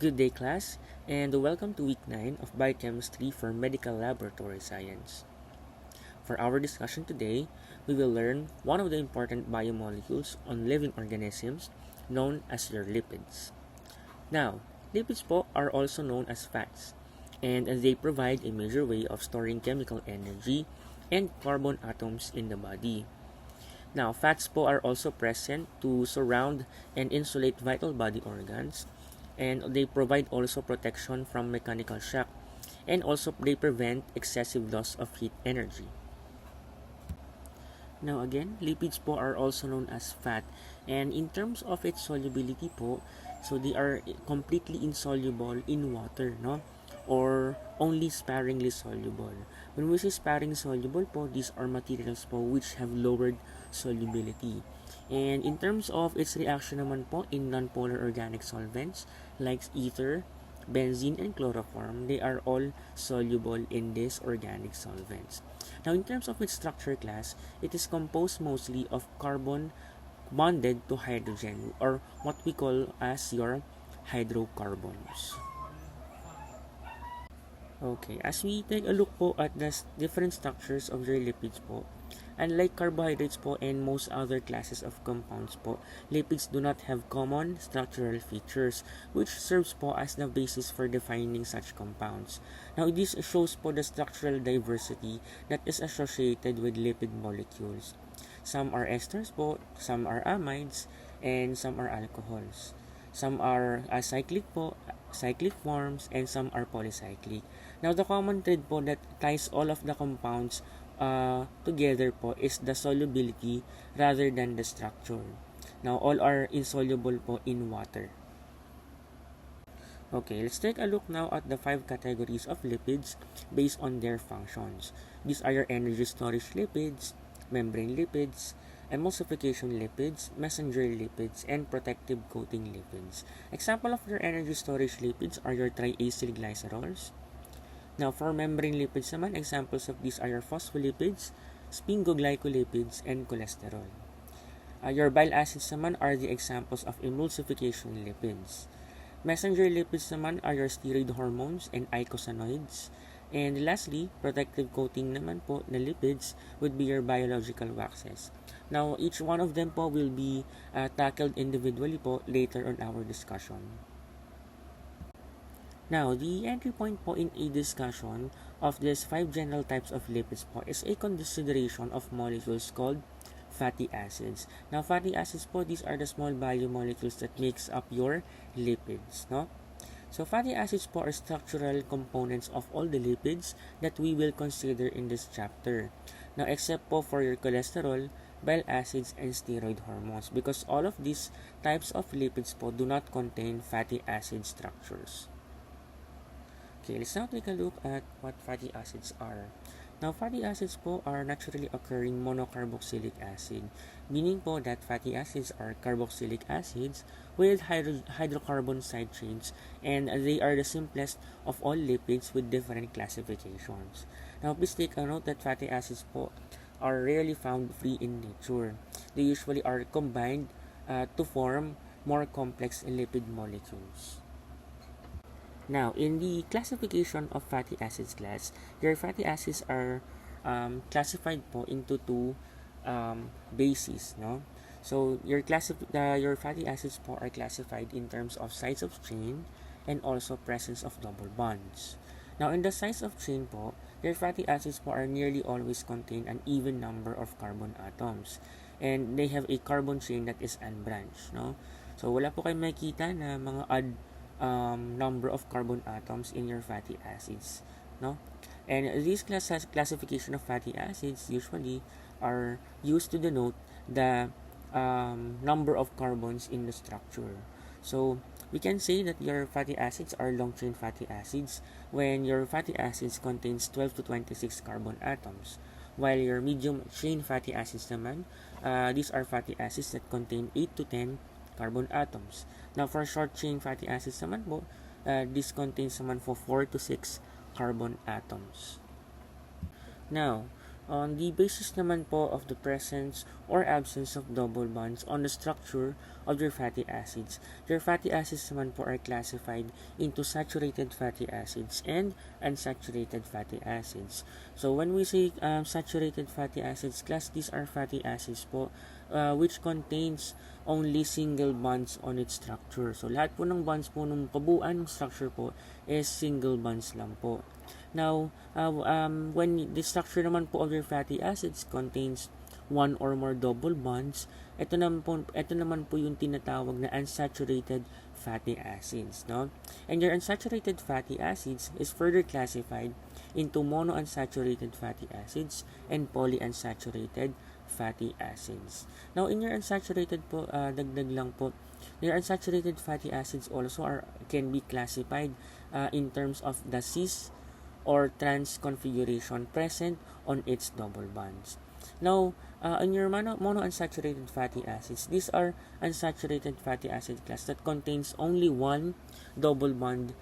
Good day, class, and welcome to week 9 of Biochemistry for Medical Laboratory Science. For our discussion today, we will learn one of the important biomolecules on living organisms known as your lipids. Now, lipids po are also known as fats, and they provide a major way of storing chemical energy and carbon atoms in the body. Now, fats po are also present to surround and insulate vital body organs, and they provide also protection from mechanical shock, and also they prevent excessive loss of heat energy. Now again, lipids po are also known as fat, and in terms of its solubility po, so they are completely insoluble in water, no? Or only sparingly soluble. When we say sparingly soluble po, these are materials po which have lowered solubility. And in terms of its reaction naman po in nonpolar organic solvents like ether, benzene, and chloroform, they are all soluble in these organic solvents. Now, in terms of its structure class, it is composed mostly of carbon bonded to hydrogen, or what we call as your hydrocarbons. Okay, as we take a look po at the different structures of your lipids po, unlike carbohydrates po and most other classes of compounds po, lipids do not have common structural features, which serves po as the basis for defining such compounds. Now, this shows po the structural diversity that is associated with lipid molecules. Some are esters po, some are amides, and some are alcohols. Some are acyclic po, cyclic forms, and some are polycyclic. Now, the common thread po that ties all of the compounds together po is the solubility rather than the structure. Now, all are insoluble po in water. Okay, let's take a look now at the 5 categories of lipids based on their functions. These are your energy storage lipids, membrane lipids, emulsification lipids, messenger lipids, and protective coating lipids. Example of your energy storage lipids are your triacylglycerols. Now, for membrane lipids naman, examples of these are your phospholipids, sphingoglycolipids, and cholesterol. Your bile acids naman are the examples of emulsification lipids. Messenger lipids naman are your steroid hormones and eicosanoids. And lastly, protective coating naman po na lipids would be your biological waxes. Now, each one of them po will be tackled individually po later on our discussion. Now, the entry point po in a discussion of these 5 general types of lipids po is a consideration of molecules called fatty acids. Now, fatty acids po, these are the small biomolecules that makes up your lipids, no? So, fatty acids po are structural components of all the lipids that we will consider in this chapter. Now, except po for your cholesterol, bile acids, and steroid hormones, because all of these types of lipids po do not contain fatty acid structures. Okay, let's now take a look at what fatty acids are. Now, fatty acids po are naturally occurring monocarboxylic acid, meaning po that fatty acids are carboxylic acids with hydrocarbon side chains, and they are the simplest of all lipids with different classifications. Now, please take a note that fatty acids po are rarely found free in nature. They usually are combined to form more complex lipid molecules. Now, in the classification of fatty acids class, your fatty acids are classified po into 2 bases, no? So, your fatty acids po are classified in terms of size of chain and also presence of double bonds. Now, in the size of chain po, your fatty acids po are nearly always contain an even number of carbon atoms, and they have a carbon chain that is unbranched, no? So, wala po kayong makikita na mga odd number of carbon atoms in your fatty acids, no? And these classification of fatty acids usually are used to denote the number of carbons in the structure. So we can say that your fatty acids are long chain fatty acids when your fatty acids contains 12 to 26 carbon atoms, while your medium chain fatty acids naman, these are fatty acids that contain 8 to 10 carbon atoms. Now, for short chain fatty acids naman po, this contains naman for 4 to 6 carbon atoms. Now, on the basis naman po of the presence or absence of double bonds on the structure of your fatty acids. Your fatty acids naman po are classified into saturated fatty acids and unsaturated fatty acids. So when we say saturated fatty acids class, these are fatty acids po which contains only single bonds on its structure. So lahat po ng bonds po ng kabuuan ng structure po is single bonds lang po. Now, when the structure naman po of your fatty acids contains one or more double bonds, ito naman po yung tinatawag na unsaturated fatty acids, no? And your unsaturated fatty acids is further classified into monounsaturated fatty acids and polyunsaturated fatty acids. Now, in your unsaturated po, dagdag lang po, your unsaturated fatty acids also can be classified in terms of the cis or trans configuration present on its double bonds. Now, in your monounsaturated fatty acids, these are unsaturated fatty acid class that contains only one double bond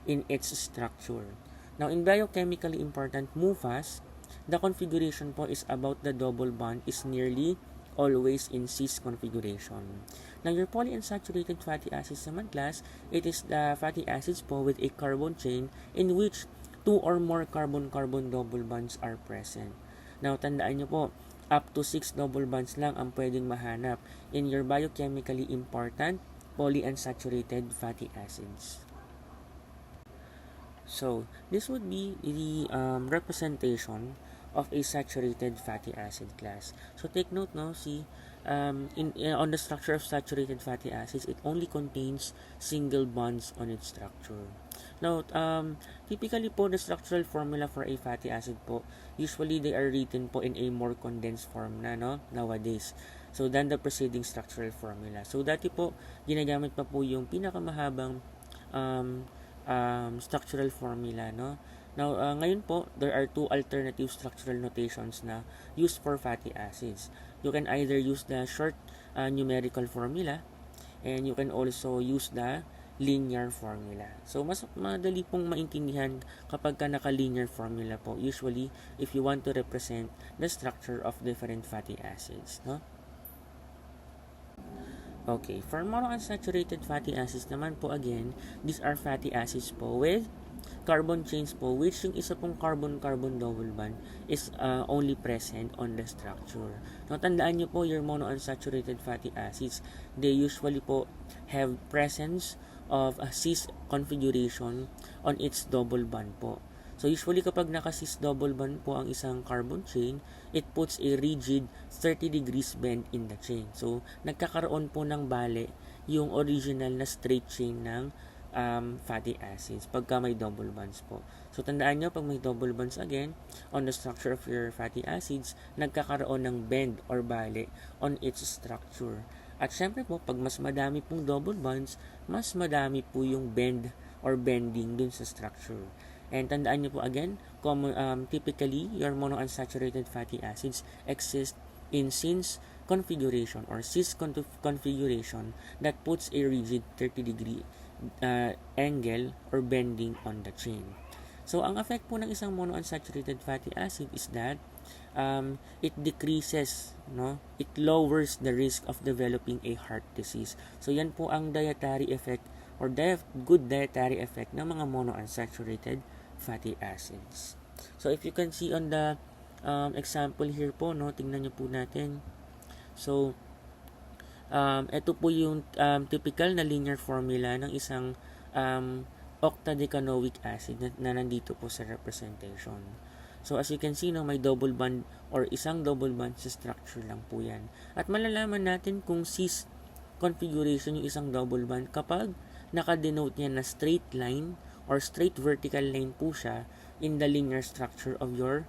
in its structure. Now, in biochemically important MUFAS, the configuration po is about the double bond is nearly always in cis configuration. Now, your polyunsaturated fatty acids naman class, it is the fatty acids po with a carbon chain in which 2 or more carbon-carbon double bonds are present. Now, tandaan nyo po, up to 6 double bonds lang ang pwedeng mahanap in your biochemically important polyunsaturated fatty acids. So, this would be the representation of a saturated fatty acid class. So, take note, no, see, on the structure of saturated fatty acids, it only contains single bonds on its structure. Now, typically po, the structural formula for a fatty acid po, usually they are written po in a more condensed form na, no, nowadays. So, than the preceding structural formula. So, dati po, ginagamit pa po yung pinakamahabang structural formula, no. Now, ngayon po, there are two alternative structural notations na used for fatty acids. You can either use the short numerical formula and you can also use the linear formula. So, mas madali pong maintindihan kapag ka naka-linear formula po. Usually, if you want to represent the structure of different fatty acids, no? Okay, for monounsaturated fatty acids naman po again, these are fatty acids po with carbon chains po, which yung isa pong carbon-carbon double bond is only present on the structure. Now, tandaan nyo po, your monounsaturated fatty acids, they usually po have presence of a cis configuration on its double bond po. So, usually kapag naka-cis double bond po ang isang carbon chain, it puts a rigid 30 degrees bend in the chain. So, nagkakaroon po ng bale yung original na straight chain ng fatty acids pagka may double bonds po. So, tandaan nyo, pag may double bonds again, on the structure of your fatty acids, nagkakaroon ng bend or bale on its structure. At syempre po, pag mas madami pong double bonds, mas madami po yung bend or bending dun sa structure. And tandaan nyo po again, typically, your monounsaturated fatty acids exist in cis configuration or cis configuration that puts a rigid 30-degree angle or bending on the chain. So, ang effect po ng isang monounsaturated fatty acid is that it decreases, no? It lowers the risk of developing a heart disease. So, yan po ang dietary effect or good dietary effect ng mga monounsaturated fatty acids. So, if you can see on the example here po, no, tingnan nyo po natin. So, ito po yung typical na linear formula ng isang octadecanoic acid na nandito po sa representation. So, as you can see, no, may double bond or isang double bond sa structure lang po yan. At malalaman natin kung cis configuration yung isang double bond kapag nakadenote niya na straight line or straight vertical line po siya in the linear structure of your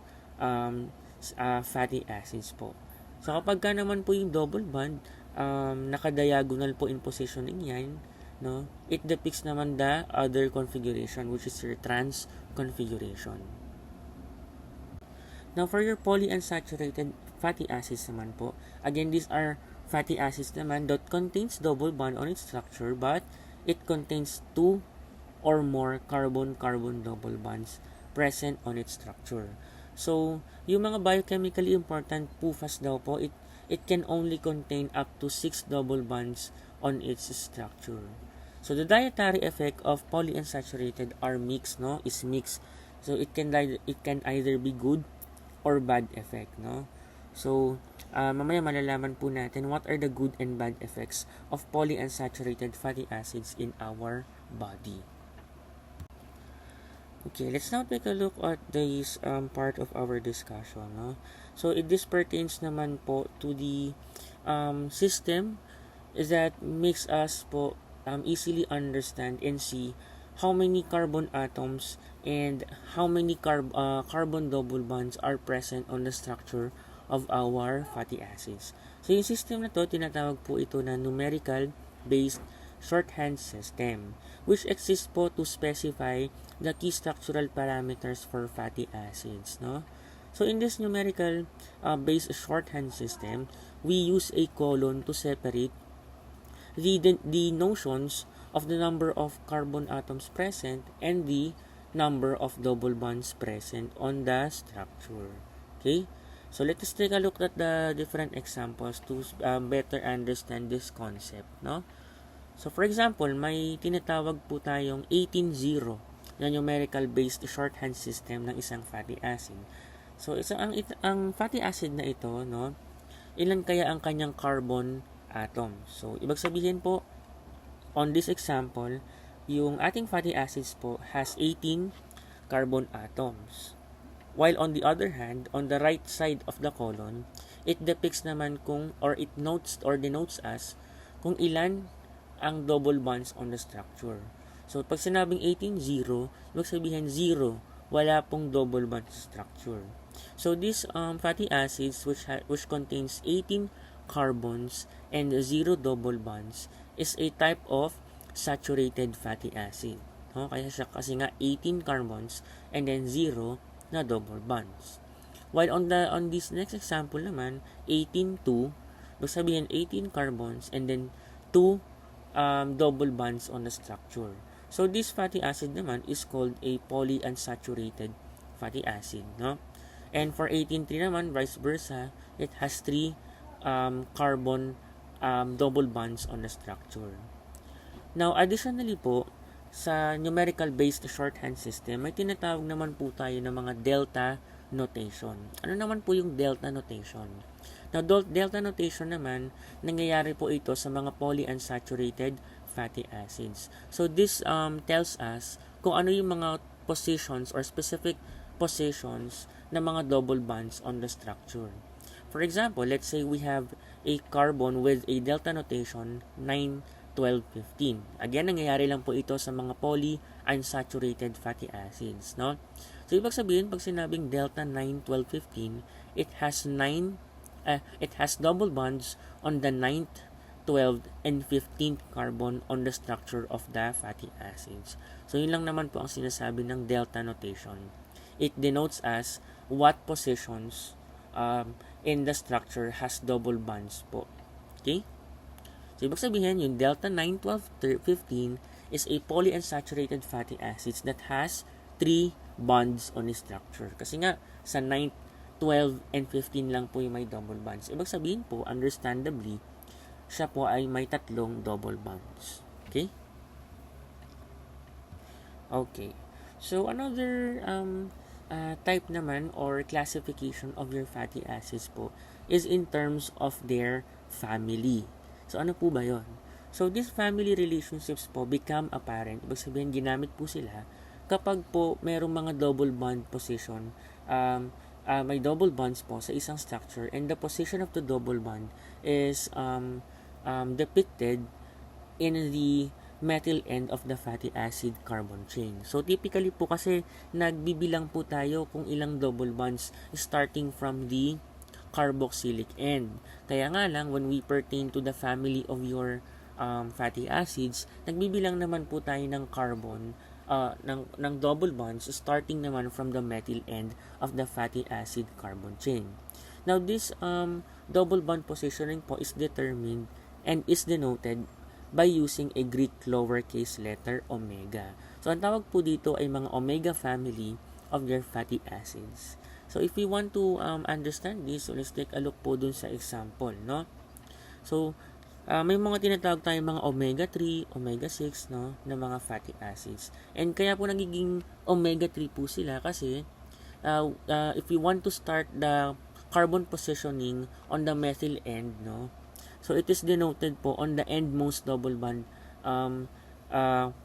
fatty acids po. So, kapag ka naman po yung double bond, naka-diagonal po in positioning yan, no, it depicts naman the other configuration which is your trans configuration. Now, for your polyunsaturated fatty acids naman po, again, these are fatty acids naman that contains double bond on its structure but it contains 2 or more carbon-carbon double bonds present on its structure. So, yung mga biochemically important PUFAs daw po, it can only contain up to 6 double bonds on its structure. So, the dietary effect of polyunsaturated are mixed, no? Is mixed. So, it can either be good or bad effect, no? So, mamaya malalaman po natin what are the good and bad effects of polyunsaturated fatty acids in our body. Okay, let's now take a look at this part of our discussion. No? So, this pertains naman po to the system that makes us po easily understand and see how many carbon atoms and how many carbon double bonds are present on the structure of our fatty acids. So, yung system na to, tinatawag po ito na numerical based shorthand system, which exists po to specify the key structural parameters for fatty acids. No? So, in this numerical based shorthand system, we use a colon to separate the notions of the number of carbon atoms present and the number of double bonds present on the structure. Okay? So, let us take a look at the different examples to better understand this concept. No? So, for example, may tinatawag po tayong 18-0 na numerical-based shorthand system ng isang fatty acid. So, ang fatty acid na ito, no, ilan kaya ang kanyang carbon atom? So, ibig sabihin po, on this example, yung ating fatty acids po has 18 carbon atoms. While on the other hand, on the right side of the colon, it depicts naman it notes or denotes us kung ilan ang double bonds on the structure. So, pag sinabing 18-0, ibig sabihin 0, wala pong double bond structure. So, these fatty acids which contains 18 carbons and 0 double bonds is a type of saturated fatty acid. No? Kaya siya kasi nga 18 carbons and then 0 na double bonds. While on this next example naman, 18-2, ibig sabihin 18 carbons and then 2 double bonds on the structure. So, this fatty acid naman is called a polyunsaturated fatty acid. No? And for 18-3 naman, vice versa, it has 3 carbon double bonds on the structure. Now, additionally po, sa numerical-based shorthand system, may tinatawag naman po tayo ng mga delta notation. Ano naman po yung delta notation? Now, delta notation naman, nangyayari po ito sa mga polyunsaturated fatty acids. So, this tells us kung ano yung mga positions or specific positions ng mga double bonds on the structure. For example, let's say we have a carbon with a delta notation 9, 12, 15. Again, nangyayari lang po ito sa mga polyunsaturated fatty acids. No? So, ibig sabihin, pag sinabing delta 9, 12, 15, it has double bonds on the 9th, 12th, and 15th carbon on the structure of the fatty acids. So, yun lang naman po ang sinasabi ng delta notation. It denotes as what positions in the structure has double bonds po. Okay? So, ibig sabihin, yung delta 9, 12, 15 is a polyunsaturated fatty acids that has 3 bonds on its structure. Kasi nga, sa 9, 12, and 15 lang po yung may double bonds. Ibig sabihin po, understandably, siya po ay may 3 double bonds. Okay? Okay. So, another type naman or classification of your fatty acids po is in terms of their family. So, ano po ba yon? So, these family relationships po become apparent. Ibig sabihin, ginamit po sila kapag po merong mga double bond position, may double bonds po sa isang structure and the position of the double bond is depicted in the methyl end of the fatty acid carbon chain. So, typically po kasi nagbibilang po tayo kung ilang double bonds starting from the carboxylic end. Kaya nga lang, when we pertain to the family of your fatty acids, nagbibilang naman po tayo ng carbon, ng double bonds starting naman from the methyl end of the fatty acid carbon chain. Now, this double bond positioning po is determined and is denoted by using a Greek lowercase letter omega. So, ang tawag po dito ay mga omega family of your fatty acids. So if we want to understand this, so let's take a look po dun sa example, no? So may mga tinatawag tayong mga omega-3, omega-6, no, na mga fatty acids. And kaya po nagiging omega-3 po sila kasi if we want to start the carbon positioning on the methyl end, no, so it is denoted po on the endmost double bond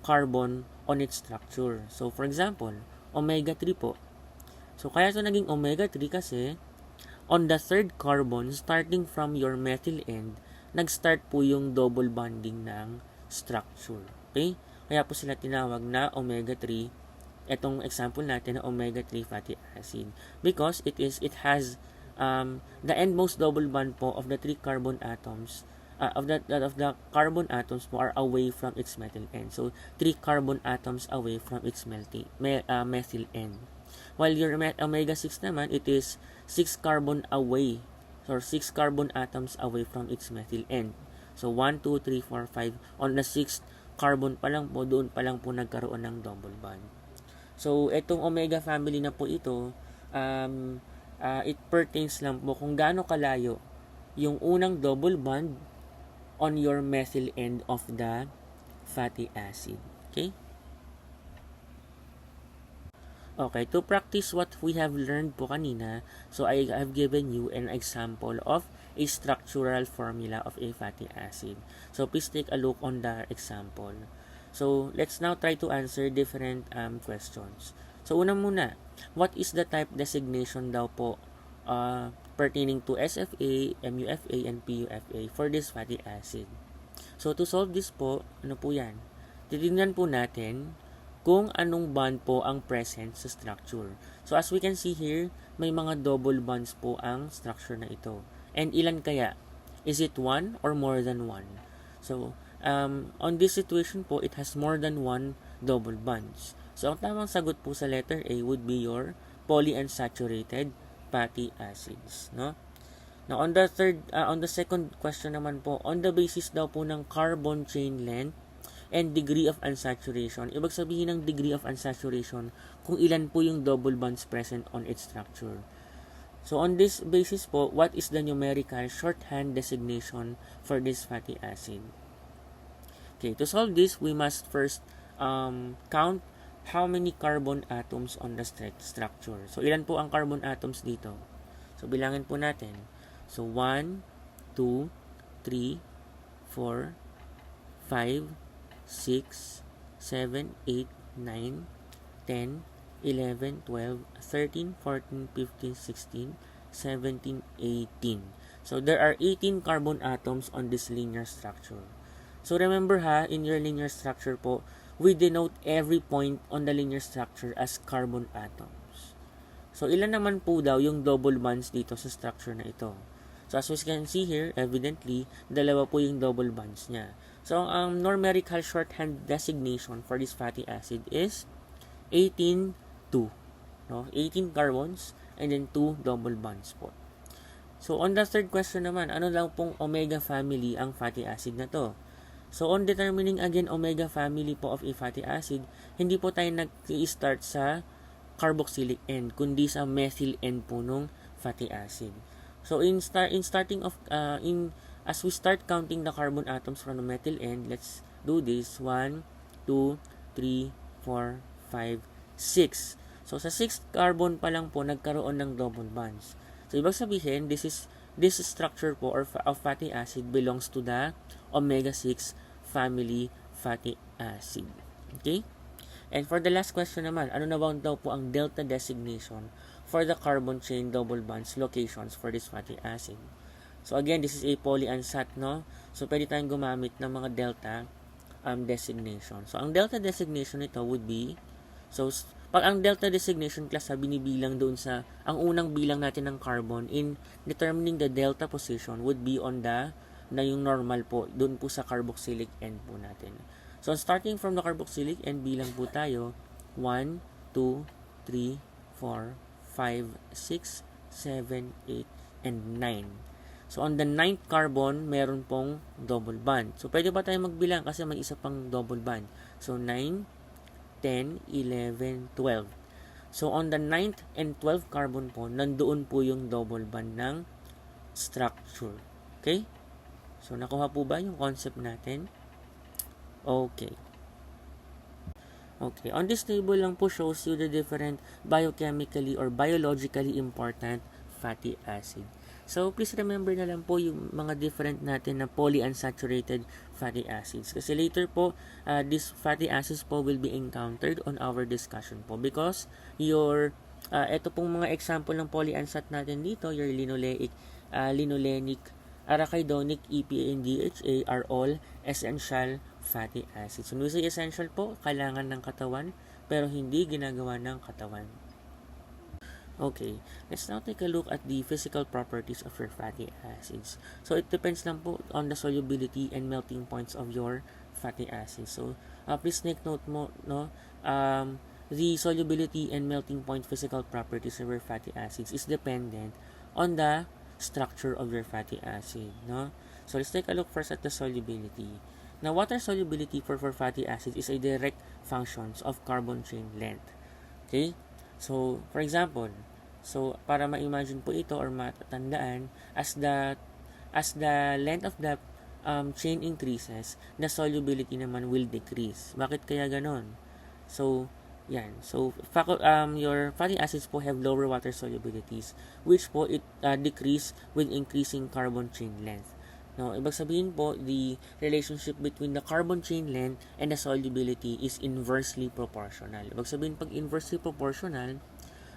carbon on its structure. So for example, omega-3 po. So kaya ito naging omega-3 kasi on the third carbon starting from your methyl end, nag-start po yung double bonding ng structure. Okay? Kaya po sila tinawag na omega-3. Itong example natin na omega-3 fatty acid. Because it has the endmost double bond po of the three carbon atoms of the carbon atoms po are away from its methyl end. So 3 carbon atoms away from its methyl end. While your omega-6 naman, it is 6 carbon away, or 6 carbon atoms away from its methyl end. So 1, 2, 3, 4, 5. On the 6th carbon pa lang po, doon pa lang po nagkaroon ng double bond. So itong omega family na po ito, it pertains lang po kung gaano kalayo yung unang double bond on your methyl end of the fatty acid. Okay? Okay, to practice what we have learned po kanina, so I have given you an example of a structural formula of a fatty acid. So please take a look on the example. So let's now try to answer different questions. So una muna, what is the type designation daw po pertaining to SFA, MUFA, and PUFA for this fatty acid? So to solve this po, ano po yan? Titignan po natin kung anong bond po ang present sa structure. So as we can see here, may mga double bonds po ang structure na ito. And ilan kaya? Is it one or more than one? So on this situation po, it has more than one double bonds. So ang tamang sagot po sa letter A would be your polyunsaturated fatty acids, no? Now on the second question naman po, on the basis daw po ng carbon chain length and degree of unsaturation. Ibig sabihin ng degree of unsaturation kung ilan po yung double bonds present on its structure. So on this basis po, what is the numerical shorthand designation for this fatty acid? Okay, to solve this, we must first count how many carbon atoms on the structure. So ilan po ang carbon atoms dito? So bilangin po natin. So 1, 2, 3, 4, 5, 6, 7, 8, 9, 10, 11, 12, 13, 14, 15, 16, 17, 18. So there are 18 carbon atoms on this linear structure. So remember in your linear structure po, we denote every point on the linear structure as carbon atoms. So ilan naman po daw yung double bonds dito sa structure na ito? So as we can see here, evidently, dalawa po yung double bonds niya. So, ang numerical shorthand designation for this fatty acid is 18, 2. No? 18 carbons and then 2 double bonds po. So, on the third question naman, ano lang pong omega family ang fatty acid na to? So, on determining again omega family po of a fatty acid, hindi po tayo nag-i-start sa carboxylic end, kundi sa methyl end po nung fatty acid. So, as we start counting the carbon atoms from the methyl end, let's do this. 1, 2, 3, 4, 5, 6. So, sa 6th carbon pa lang po, nagkaroon ng double bonds. So, ibig sabihin, this structure po of fatty acid belongs to the omega-6 family fatty acid. Okay? And for the last question naman, ano na daw po ang delta designation for the carbon chain double bonds locations for this fatty acid? So again, this is a polyunsat, no? So pwede tayong gumamit ng mga delta designation. So ang delta designation nito would be, so pag ang delta designation class binibilang doon sa ang unang bilang natin ng carbon in determining the delta position would be on na yung normal po, doon po sa carboxylic end po natin. So starting from the carboxylic end, bilang po tayo 1, 2, 3, 4, 5, 6, 7, 8, and 9. So, on the 9th carbon, meron pong double bond. So, pwede ba tayo magbilang kasi may isa pang double bond. So, 9, 10, 11, 12. So, on the 9th and 12th carbon po, nandoon po yung double bond ng structure. Okay? So, nakuha po ba yung concept natin? Okay. Okay. On this table lang po shows you the different biochemically or biologically important fatty acid. So, please remember na lang po yung mga different natin na polyunsaturated fatty acids. Kasi later po, these fatty acids po will be encountered on our discussion po. Because ito pong mga example ng polyunsat natin dito, your linoleic, linolenic, arachidonic, EPA, and DHA are all essential fatty acids. So, when we say essential po, kailangan ng katawan, pero hindi ginagawa ng katawan. Okay, let's now take a look at the physical properties of your fatty acids. So, it depends lang po on the solubility and melting points of your fatty acids. So, please take note mo, no, the solubility and melting point physical properties of your fatty acids is dependent on the structure of your fatty acid, no? So, let's take a look first at the solubility. Now, water solubility for fatty acids is a direct function of carbon chain length. Okay? So, for example, para ma-imagine po ito or matatandaan, as the length of the chain increases, the solubility naman will decrease. Bakit kaya ganon? So, yan. So, your fatty acids po have lower water solubilities, which po it decrease with increasing carbon chain length. Now, ibig sabihin po, the relationship between the carbon chain length and the solubility is inversely proportional. Ibig sabihin, pag inversely proportional,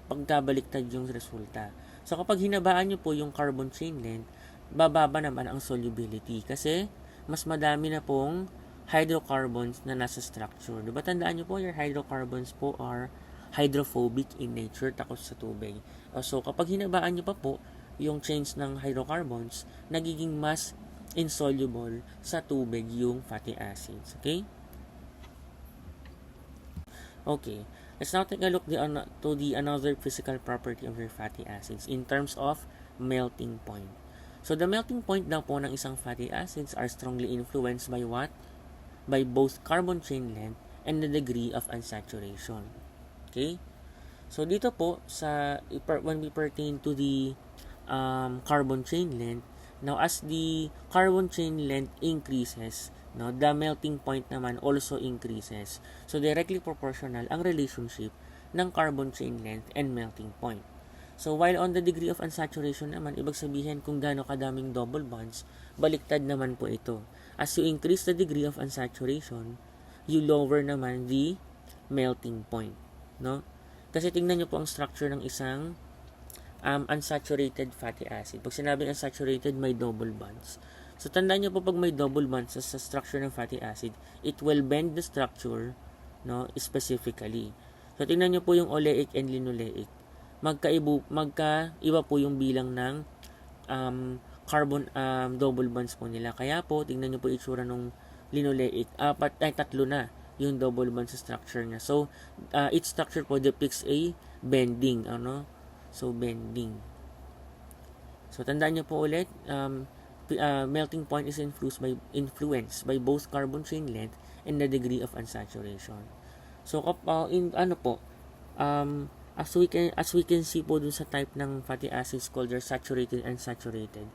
pagkabaliktad yung resulta. So, kapag hinabaan nyo po yung carbon chain length, bababa naman ang solubility kasi mas madami na pong hydrocarbons na nasa structure. Diba tandaan nyo po, your hydrocarbons po are hydrophobic in nature, takot sa tubig. So, kapag hinabaan nyo pa po yung chains ng hydrocarbons, nagiging mas insoluble sa tubig yung fatty acids. Okay? Okay. Let's now take a look to the another physical property of your fatty acids in terms of melting point. So, the melting point daw po ng isang fatty acids are strongly influenced by what? By both carbon chain length and the degree of unsaturation. Okay? So, dito po, when we pertain to the carbon chain length, now as the carbon chain length increases, no, the melting point naman also increases. So, directly proportional ang relationship ng carbon chain length and melting point. So, while on the degree of unsaturation naman, ibig sabihin kung gaano kadaming double bonds, baliktad naman po ito. As you increase the degree of unsaturation, you lower naman the melting point. No? Kasi tingnan nyo po ang structure ng isang unsaturated fatty acid. Pag sinabing unsaturated, may double bonds. So, tandaan nyo po pag may double bonds sa structure ng fatty acid, it will bend the structure, no, specifically. So, tingnan nyo po yung oleic and linoleic. Magkaiba po yung bilang ng carbon double bonds po nila. Kaya po, tingnan nyo po itsura ng linoleic. Tatlo na yung double bonds sa structure niya. So, each structure po depicts a bending. So, bending. So, tandaan nyo po ulit, melting point is influenced by both carbon chain length and the degree of unsaturation. So, as we can see po dun sa type ng fatty acids called your saturated and unsaturated.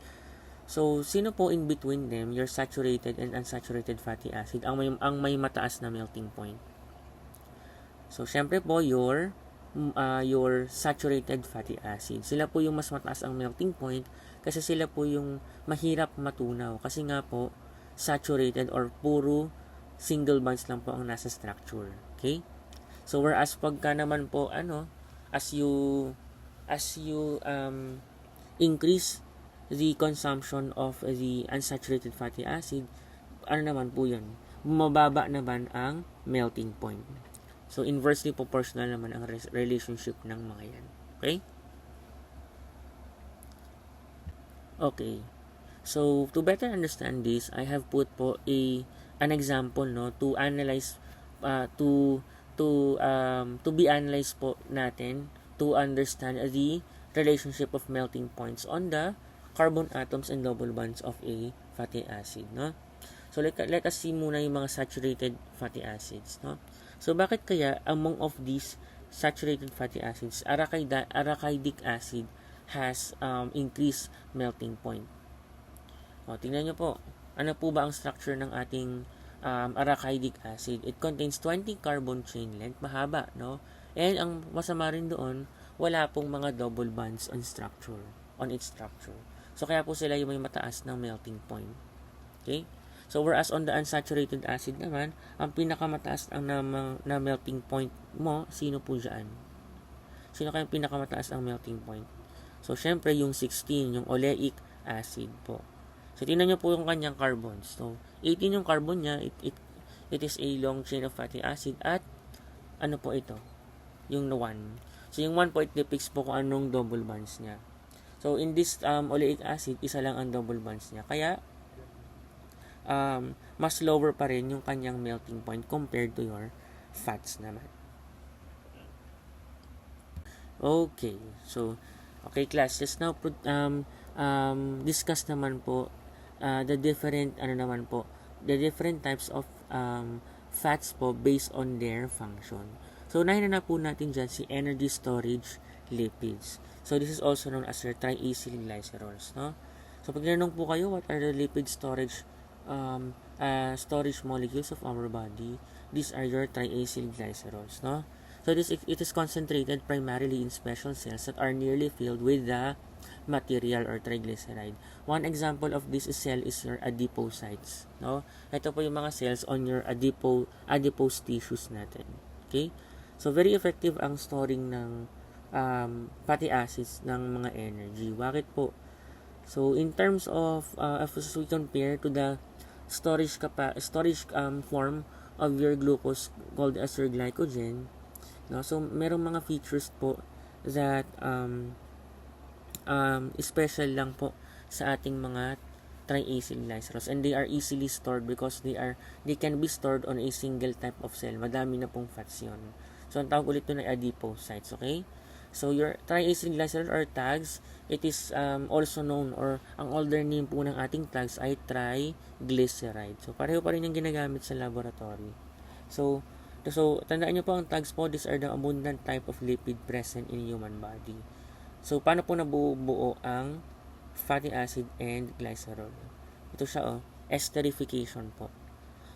So, sino po in between them, your saturated and unsaturated fatty acid, ang may mataas na melting point? So, syempre po, your saturated fatty acid. Sila po yung mas mataas ang melting point kasi sila po yung mahirap matunaw. Kasi nga po, saturated or puro single bonds lang po ang nasa structure. Okay? So, whereas pagka naman po, as you increase the consumption of the unsaturated fatty acid, naman po yun? Bumababa naman ang melting point. So, inversely proportional naman ang relationship ng mga yan. Okay? Okay. So, to better understand this, I have put po an example, no, to analyze, to be analyzed po natin to understand the relationship of melting points on the carbon atoms and double bonds of a fatty acid, no? So, let us see muna yung mga saturated fatty acids, no? So, bakit kaya among of these saturated fatty acids, arachidic acid has increased melting point. O, tingnan nyo po, ano po ba ang structure ng ating arachidic acid? It contains 20 carbon chain length, mahaba, no? And ang masama rin doon, wala pong mga double bonds on its structure. So, kaya po sila yung may mataas ng melting point. Okay? So, whereas on the unsaturated acid naman, ang pinakamataas ang na melting point mo, sino po dyan? Sino kayang pinakamataas ang melting point? So, syempre, yung 16, yung oleic acid po. So, tingnan nyo po yung kanyang carbons. So, 18 yung carbon niya, it is a long chain of fatty acid at ano po ito? Yung 1. So, yung 1 po, it depicts po kung anong double bonds niya. So, in this oleic acid, isa lang ang double bonds niya. Kaya, mas lower pa rin yung kanyang melting point compared to your fats naman. Okay. So, okay class, let's now discuss naman po the different types of fats po based on their function. So, unahin na po natin dyan si energy storage lipids. So, this is also known as your triacylglycerols, no? So, pag tinanong po kayo, what are the lipid storage molecules of our body? These are your triacylglycerols, no? So, it is concentrated primarily in special cells that are nearly filled with the material or triglyceride. One example of this cell is your adipocytes, no? Ito po yung mga cells on your adipose tissues natin. Okay? So, very effective ang storing ng fatty acids ng mga energy. Bakit po? So, in terms of, if we compare to the storage form of your glucose called as your glycogen, no? So, merong mga features po that special lang po sa ating mga triacylglycerols, and they are easily stored because they can be stored on a single type of cell. Madami na pong fats yun. So, ang tawag ulit ito na adipocytes, okay? So, your triacylglycerol or tags, it is also known, or ang older name po ng ating tags ay triglyceride. So, pareho pa rin yung ginagamit sa laboratory. So tandaan nyo po ang tags po, these are the abundant type of lipid present in human body. So, paano po nabubuo ang fatty acid and glycerol? Ito siya, esterification po.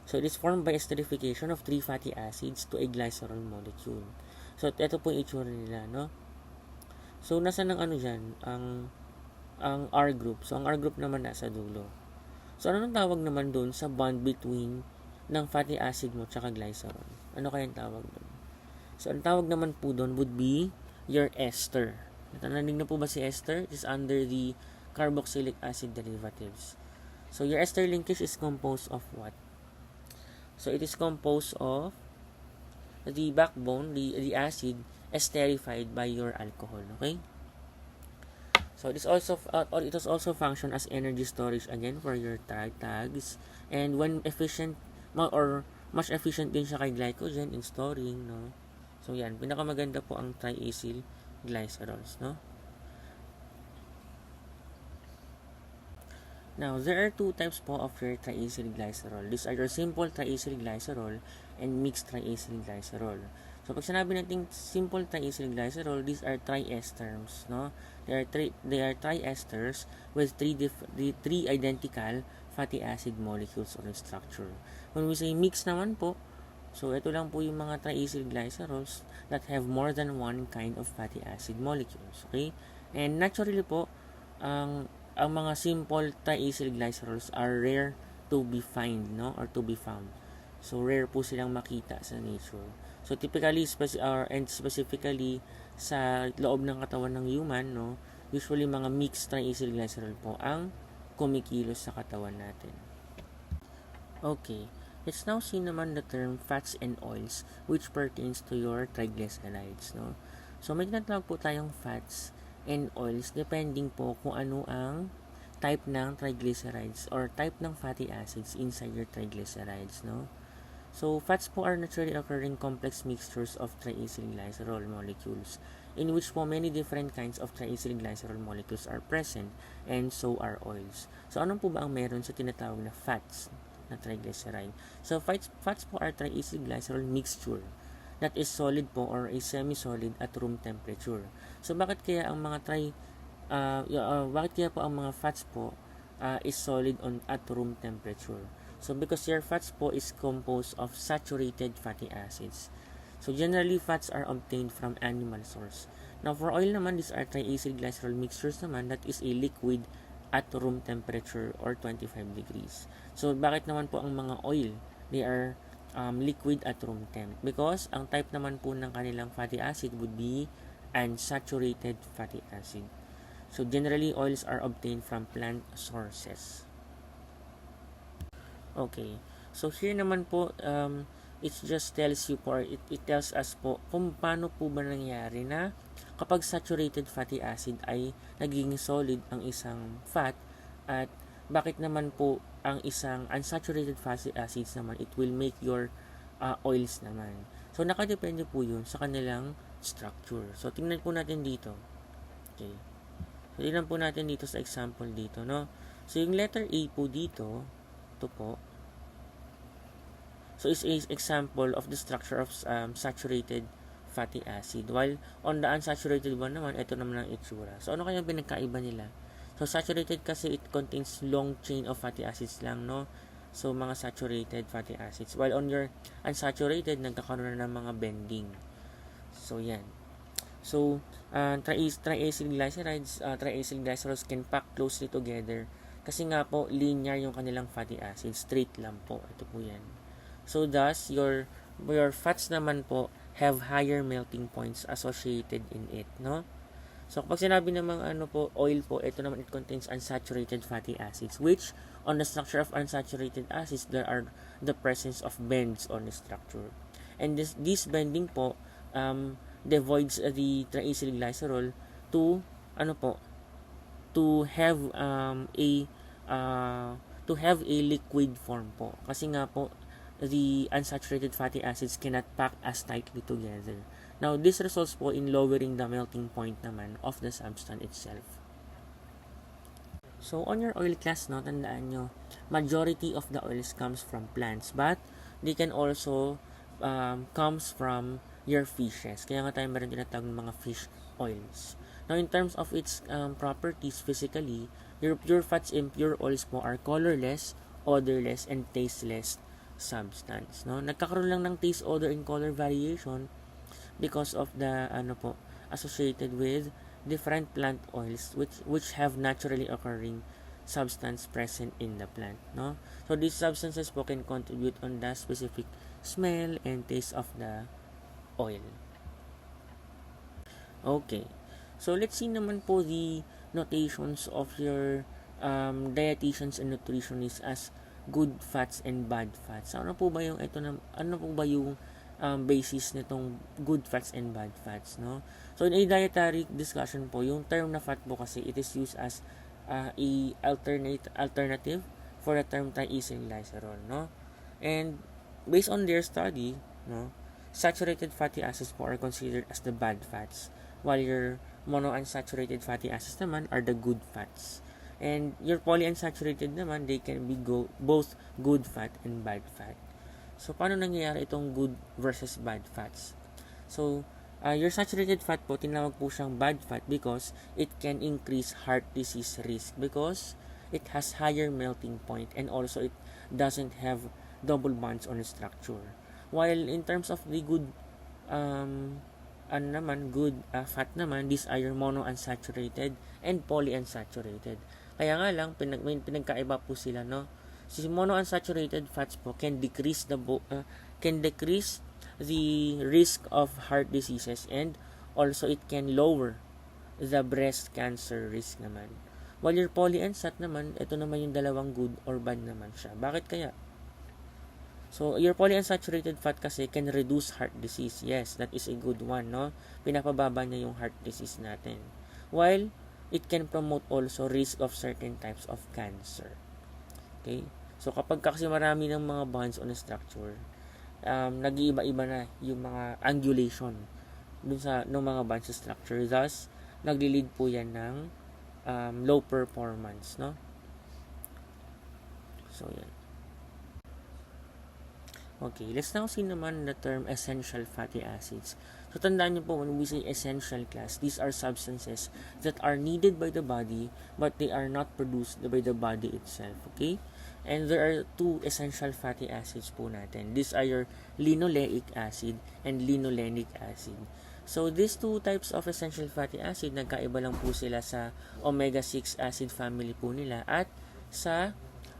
So, it is formed by esterification of 3 fatty acids to a glycerol molecule. So, ito po yung itsura nila, no? So, nasa ng ano dyan? Ang R group. So, ang R group naman nasa dulo. So, ano nang tawag naman doon sa bond between ng fatty acid mo tsaka glycerol? Ano kayang tawag doon? So, ang tawag naman po doon would be your ester. Narinig na po ba si ester? It is under the carboxylic acid derivatives. So, your ester linkage is composed of what? So, it is composed of the backbone, the acid, esterified by your alcohol. Okay? So, it is also function as energy storage again for your tags. And when efficient, or much efficient din siya kay glycogen in storing, no? So, yan. Pinakamaganda po ang triacylglycerols, no? Now, there are 2 types po of your triacylglycerol. These are your simple triacylglycerol and mixed triacylglycerol. So, pag sinabi natin simple triacylglycerol, these are triesters, no? They are triesters with three identical fatty acid molecules or structure. When we say mixed naman po, so ito lang po yung mga triacylglycerols that have more than one kind of fatty acid molecules. Okay? And naturally po, ang mga simple triacylglycerols are rare to be found, no? Or to be found. So, rare po silang makita sa nature. So, typically, and specifically, sa loob ng katawan ng human, no? Usually, mga mixed triacylglycerol po ang kumikilos sa katawan natin. Okay. Let's now see naman the term fats and oils which pertains to your triglycerides, no? So, may tinatawag po tayong fats and oils depending po kung ano ang type ng triglycerides or type ng fatty acids inside your triglycerides, no? So, fats po are naturally occurring complex mixtures of triacylglycerol molecules in which po many different kinds of triacylglycerol molecules are present, and so are oils. So, ano po ba ang meron sa tinatawag na fats na triglyceride? So, fats po are triacylglycerol mixture that is solid po or a semi-solid at room temperature. So bakit kaya ang mga bakit kaya po ang mga fats po is solid at room temperature? So because your fats po is composed of saturated fatty acids. So generally fats are obtained from animal source. Now for oil naman, these are triacyl glycerol mixtures naman that is a liquid at room temperature or 25 degrees. So bakit naman po ang mga oil, they are liquid at room temp? Because ang type naman po ng kanilang fatty acid would be unsaturated fatty acid. So generally oils are obtained from plant sources. Okay. So here naman po it just tells you po, it tells us po kung paano po ba nangyari na kapag saturated fatty acid ay naging solid ang isang fat, at bakit naman po ang isang unsaturated fatty acids naman it will make your oils naman. So nakadepende po yun sa kanilang structure. So tingnan po natin dito. Okay. So tingnan po natin dito sa example dito, no? So yung letter A po dito, ito po. So is an example of the structure of saturated fatty acid. While on the unsaturated one naman, ito naman ang itsura. So ano kaya pinagkaiba nila? So saturated kasi it contains long chain of fatty acids lang, no? So mga saturated fatty acids. While on your unsaturated, nagkakaroon na ng mga bending. So yan. So triacyl glycerols can pack closely together kasi nga po linear yung kanilang fatty acids, straight lang po. Ito po yan. So thus your fats naman po have higher melting points associated in it, no? So kapag sinabi namang oil po, ito naman it contains unsaturated fatty acids, which on the structure of unsaturated acids there are the presence of bends on the structure. And this bending po devoids the triacyl glycerol to have a liquid form po. Kasi nga po the unsaturated fatty acids cannot pack as tightly together. Now, this results po in lowering the melting point naman of the substance itself. So, on your oil class, no, tandaan nyo, majority of the oils comes from plants, but they can also comes from your fishes. Kaya nga tayo meron tinatawag ng mga fish oils. Now, in terms of its properties physically, your pure fats and pure oils po are colorless, odorless, and tasteless substance, no? Nagkakaroon lang ng taste, odor, and color variation because of the associated with different plant oils which have naturally occurring substance present in the plant, no? So these substances po can contribute on the specific smell and taste of the oil. Okay. So let's see naman po the notations of your dietitians and nutritionists as good fats and bad fats. So, ano po ba yung basis nitong good fats and bad fats, no? So in a dietary discussion po, yung term na fat po kasi it is used as a alternative for the term triacyl glycerol, no? And based on their study, no, saturated fatty acids po are considered as the bad fats, while your monounsaturated fatty acids naman are the good fats. And your polyunsaturated naman, they can be both good fat and bad fat. So, paano nangyayari itong good versus bad fats? So, your saturated fat po, tinawag po siyang bad fat because it can increase heart disease risk because it has higher melting point and also it doesn't have double bonds on the structure. While in terms of the good fat naman, these are your monounsaturated and polyunsaturated. Kaya nga lang, pinagkaiba po sila, no? Si monounsaturated fats po can decrease the risk of heart diseases and also it can lower the breast cancer risk naman. While your polyunsat naman, ito naman yung dalawang good or bad naman siya. Bakit kaya? So, your polyunsaturated fat kasi can reduce heart disease. Yes, that is a good one, no? Pinapababa niya yung heart disease natin. While it can promote also risk of certain types of cancer. Okay? So, kapag kasi marami ng mga bonds on a structure, nag-iiba-iba na yung mga angulation dun sa ng mga bonds sa structure. Thus, nagli-lead po yan ng low performance, no? So, yan. Okay, let's now see naman the term essential fatty acids. So, tandaan niyo po, when we say essential class, these are substances that are needed by the body but they are not produced by the body itself. Okay? And there are two essential fatty acids po natin. These are your linoleic acid and linolenic acid. So, these two types of essential fatty acid, nagkaiba lang po sila sa omega-6 acid family po nila at sa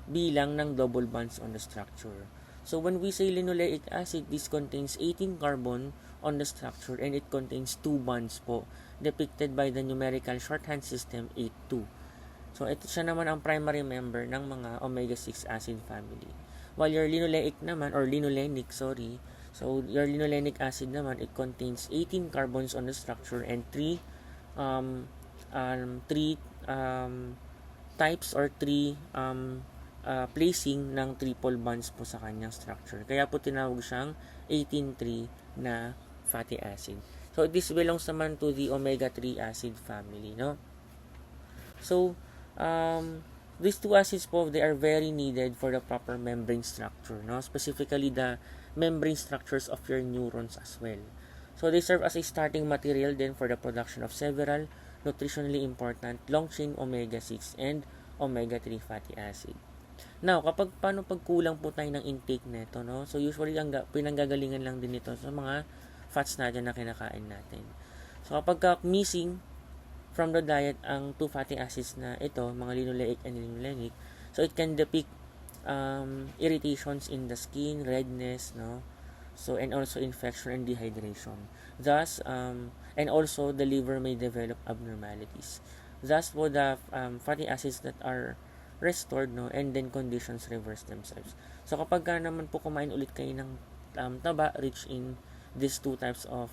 bilang ng double bonds on the structure. So, when we say linoleic acid, this contains 18 carbon on the structure and it contains 2 bonds po, depicted by the numerical shorthand system 8,2. So, ito siya naman ang primary member ng mga omega-6 acid family. While your linoleic naman, or linolenic, so your linolenic acid naman, it contains 18 carbons on the structure and 3 types or 3 placing ng triple bonds po sa kanyang structure. Kaya po tinawag siyang 18,3 na fatty acid. So, this belongs naman to the omega-3 acid family, no? So, these two acids po, they are very needed for the proper membrane structure, no? Specifically, the membrane structures of your neurons as well. So, they serve as a starting material then for the production of several nutritionally important long-chain omega-6 and omega-3 fatty acid. Now, paano pagkulang po tayo ng intake nito, no? So, usually, pinanggagalingan lang din ito sa mga fats natin na kinakain natin. So, kapag missing from the diet ang 2 fatty acids na ito, mga linoleic and linolenic, so it can depict irritations in the skin, redness, no? So, and also infection and dehydration. Thus, and also the liver may develop abnormalities. Thus, for the fatty acids that are restored, no, and then conditions reverse themselves. So, kapag naman po kumain ulit kayo ng taba rich in these 2 types of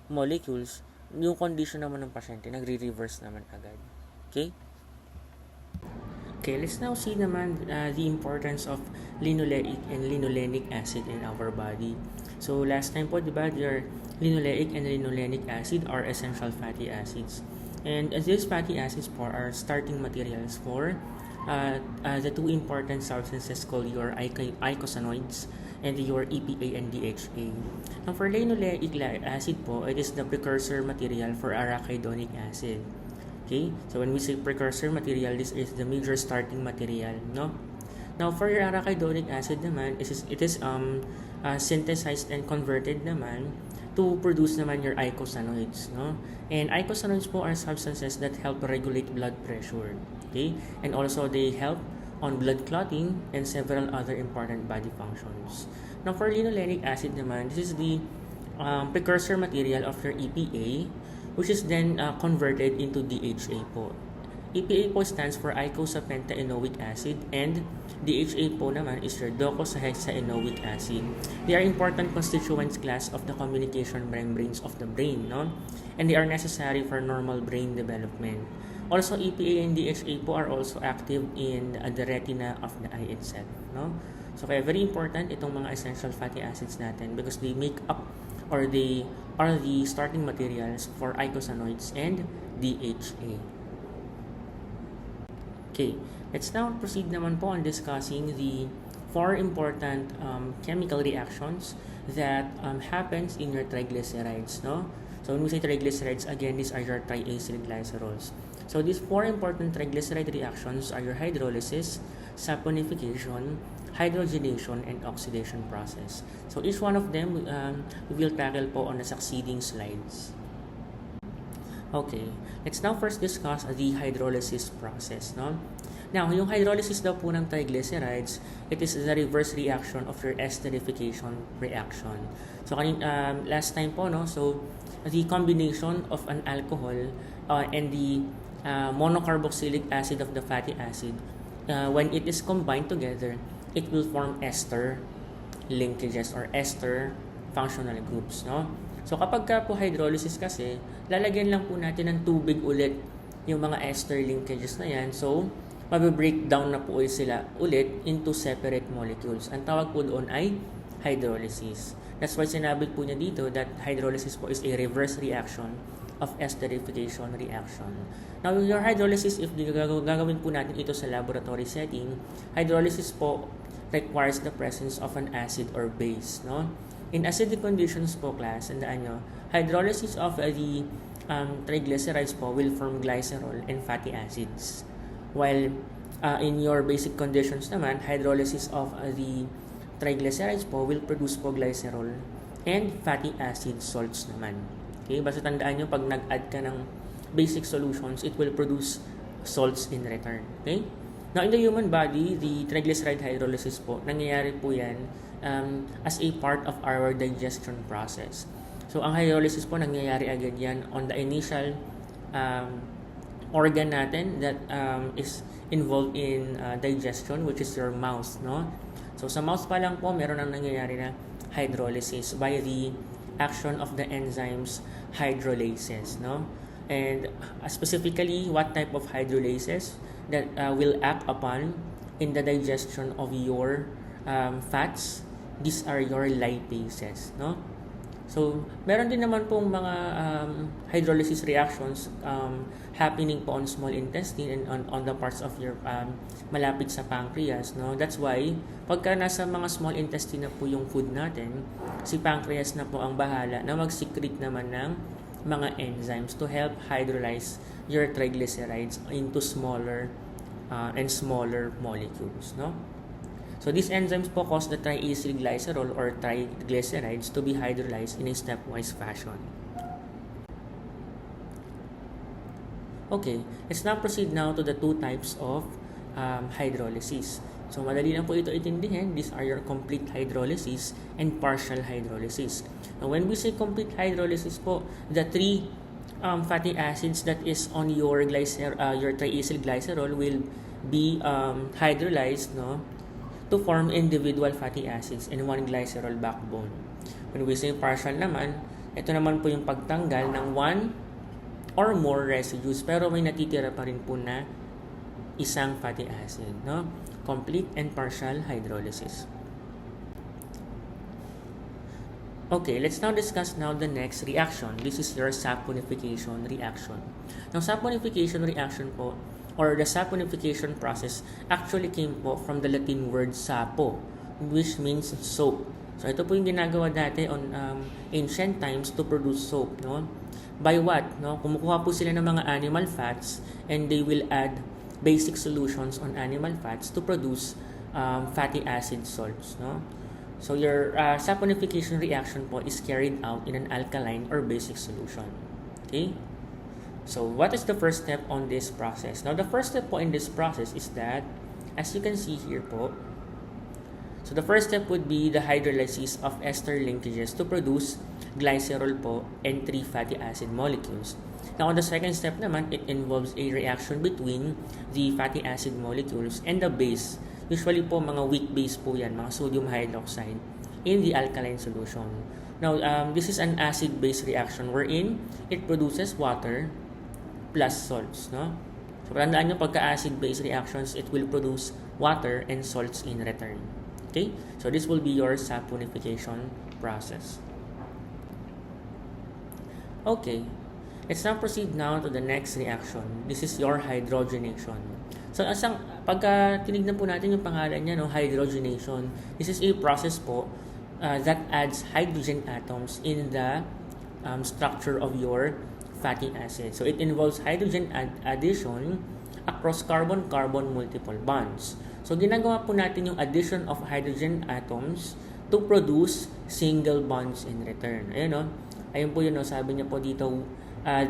molecules, yung condition naman ng pasyente, nagre-reverse naman agad. Okay? Okay, let's now see naman the importance of linoleic and linolenic acid in our body. So, last time po, diba, your linoleic and linolenic acid are essential fatty acids. And these fatty acids po are starting materials for the 2 important substances called your eicosanoids and your EPA and DHA. Now, for linoleic acid po, it is the precursor material for arachidonic acid. Okay? So, when we say precursor material, this is the major starting material, no? Now, for your arachidonic acid naman, it is synthesized and converted naman to produce naman your eicosanoids, no? And eicosanoids po are substances that help regulate blood pressure, okay? And also, they help on blood clotting and several other important body functions. Now, for linolenic acid naman, this is the precursor material of your EPA, which is then converted into DHA po. EPA po stands for eicosapentaenoic acid and DHA po naman is your docosahexaenoic acid. They are important constituents class of the communication membranes of the brain, no? And they are necessary for normal brain development. Also, EPA and DHA po are also active in the retina of the eye itself, no? So, kaya very important itong mga essential fatty acids natin because they make up or they are the starting materials for eicosanoids and DHA. Okay, let's now proceed naman po on discussing the 4 important chemical reactions that happens in your triglycerides, no? So when we say triglycerides, again, these are your triacylglycerols. So these 4 important triglyceride reactions are your hydrolysis, saponification, hydrogenation, and oxidation process. So each one of them we will tackle po on the succeeding slides. Okay, let's now first discuss the hydrolysis process, no? Now, yung hydrolysis daw po ng triglycerides, it is the reverse reaction of your esterification reaction. So, last time po, no? So, the combination of an alcohol and the monocarboxylic acid of the fatty acid, when it is combined together, it will form ester linkages or ester functional groups, no? So, kapag po hydrolysis kasi, lalagyan lang po natin ng tubig ulit yung mga ester linkages na yan. So, mabe-breakdown na po sila ulit into separate molecules. Ang tawag po doon ay hydrolysis. That's why sinabi po niya dito that hydrolysis po is a reverse reaction of esterification reaction. Now, your hydrolysis, if gagawin po natin ito sa laboratory setting, hydrolysis po requires the presence of an acid or base, no? In acidic conditions po, class, tandaan nyo, hydrolysis of the triglycerides po will form glycerol and fatty acids. While in your basic conditions naman, hydrolysis of the triglycerides po will produce po glycerol and fatty acid salts naman. Okay, basta tandaan nyo, pag nag-add ka ng basic solutions, it will produce salts in return. Okay? Now, in the human body, the triglyceride hydrolysis po, nangyayari po yan as a part of our digestion process. So, ang hydrolysis po, nangyayari agad yan on the initial organ natin that is involved in digestion, which is your mouth, no? So, sa mouth pa lang po, meron ang nangyayari na hydrolysis by the action of the enzymes hydrolases, no? And specifically, what type of hydrolases that will act upon in the digestion of your fats? These are your lipases, no? So, meron din naman pong mga hydrolysis reactions happening po on small intestine and on the parts of your malapit sa pancreas, no? That's why pagka nasa mga small intestine na po yung food natin, si pancreas na po ang bahala na mag-secrete naman ng mga enzymes to help hydrolyze your triglycerides into smaller and smaller molecules, no? So these enzymes po cause the triacylglycerol or triglycerides to be hydrolyzed in a stepwise fashion. Okay, let's now proceed now to the two types of hydrolysis. So madali lang po ito itindihin. These are your complete hydrolysis and partial hydrolysis. Now when we say complete hydrolysis po, the three fatty acids that is on your triacylglycerol will be hydrolyzed, no, to form individual fatty acids in one glycerol backbone. When we say partial naman, ito naman po yung pagtanggal ng one or more residues pero may natitira pa rin po na isang fatty acid, no? Complete and partial hydrolysis. Okay, let's now discuss now the next reaction. This is your saponification reaction. Now, saponification reaction po, or the saponification process actually came po from the Latin word sapo, which means soap. So, ito po yung ginagawa dati on ancient times to produce soap, no? By what? No? Kumukuha po sila ng mga animal fats and they will add basic solutions on animal fats to produce fatty acid salts, no? So your saponification reaction po is carried out in an alkaline or basic solution. Okay? So what is the first step on this process? Now the first step po in this process is that, as you can see here po, so the first step would be the hydrolysis of ester linkages to produce glycerol po and 3 fatty acid molecules. Now, on the second step naman, it involves a reaction between the fatty acid molecules and the base. Usually po, mga weak base po yan, mga sodium hydroxide in the alkaline solution. Now, this is an acid-base reaction wherein it produces water plus salts, no? So, tandaan nyo, pagka-acid-base reactions, it will produce water and salts in return. Okay? So, this will be your saponification process. Okay. Let's now proceed now to the next reaction. This is your hydrogenation. So, pagka tinignan po natin yung pangalan niya, no, hydrogenation, this is a process po that adds hydrogen atoms in the structure of your fatty acid. So, it involves hydrogen addition across carbon-carbon multiple bonds. So, ginagawa po natin yung addition of hydrogen atoms to produce single bonds in return. Ayun, no? Ayun po yun, no? Sabi niya po dito,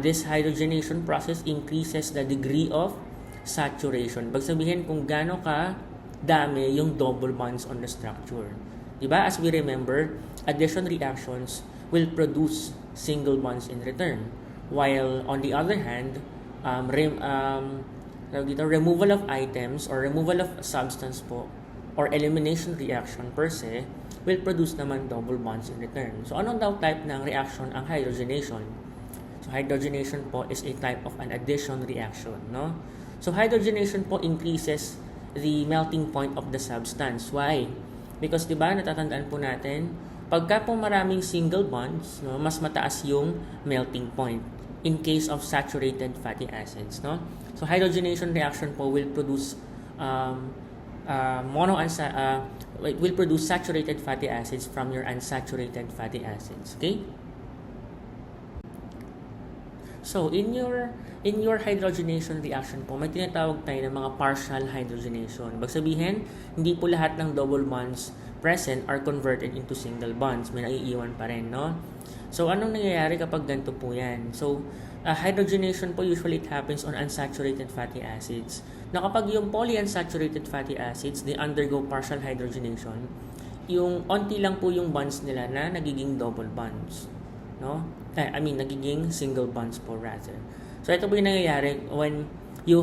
this hydrogenation process increases the degree of saturation. Pag sabihin kung gaano ka dami yung double bonds on the structure. Diba? As we remember, addition reactions will produce single bonds in return. While on the other hand, removal of items or removal of substance po or elimination reaction per se will produce naman double bonds in return. So, anong daw type ng reaction ang hydrogenation? So, hydrogenation po is a type of an addition reaction, no? So, hydrogenation po increases the melting point of the substance. Why? Because, di ba, natatandaan po natin, pagka po maraming single bonds, no, mas mataas yung melting point in case of saturated fatty acids, no? So, hydrogenation reaction po will produce it will produce saturated fatty acids from your unsaturated fatty acids. Okay? So, in your hydrogenation reaction po, may tinatawag tayo ng mga partial hydrogenation. Ibig sabihin, hindi po lahat ng double bonds present are converted into single bonds. May naiiwan pa rin, no? So, anong nangyayari kapag ganito po yan? So, hydrogenation po, usually it happens on unsaturated fatty acids. Na kapag yung polyunsaturated fatty acids, they undergo partial hydrogenation, yung onti lang po yung bonds nila na nagiging double bonds. No? Nagiging single bonds po rather. So, ito po yung nangyayari when you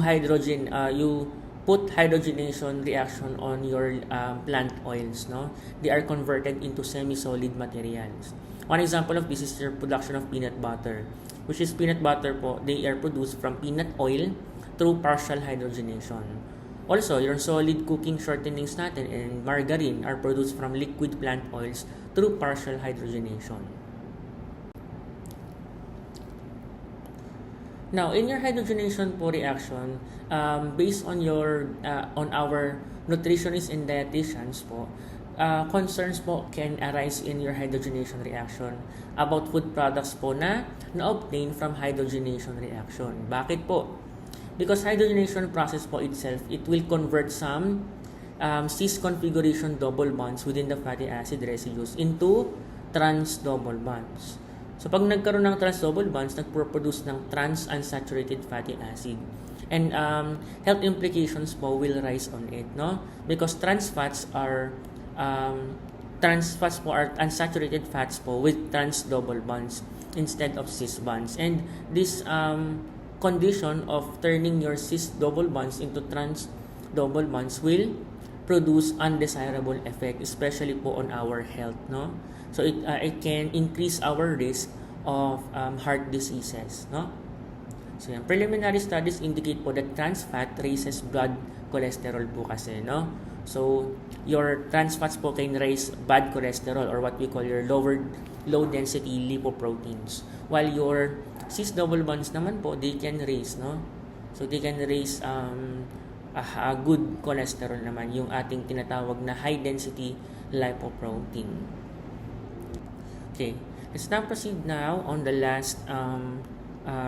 put hydrogenation reaction on your plant oils, no? They are converted into semi-solid materials. One example of this is your production of peanut butter, which is peanut butter po, they are produced from peanut oil through partial hydrogenation. Also, your solid cooking shortenings natin and margarine are produced from liquid plant oils through partial hydrogenation. Now, in your hydrogenation po reaction, based on our nutritionists and dietitians po, concerns po can arise in your hydrogenation reaction about food products po na na-obtain from hydrogenation reaction. Bakit po? Because hydrogenation process po itself, it will convert some cis configuration double bonds within the fatty acid residues into trans double bonds. So, pag nagkaroon ng trans double bonds, nagproduce ng trans unsaturated fatty acid. And health implications po will rise on it, no? Because trans fats are unsaturated fats po with trans double bonds instead of cis bonds. And this condition of turning your cis double bonds into trans double bonds will produce undesirable effect, especially po on our health, no? So it can increase our risk of heart diseases, no? So yan, preliminary studies indicate po that trans fat raises blood cholesterol po kasi, no? So your trans fats po can raise bad cholesterol or what we call your low density lipoproteins, while your cis double bonds naman po, they can raise, no? So they can raise a good cholesterol naman, yung ating tinatawag na high density lipoprotein. Okay, let's now proceed now on the last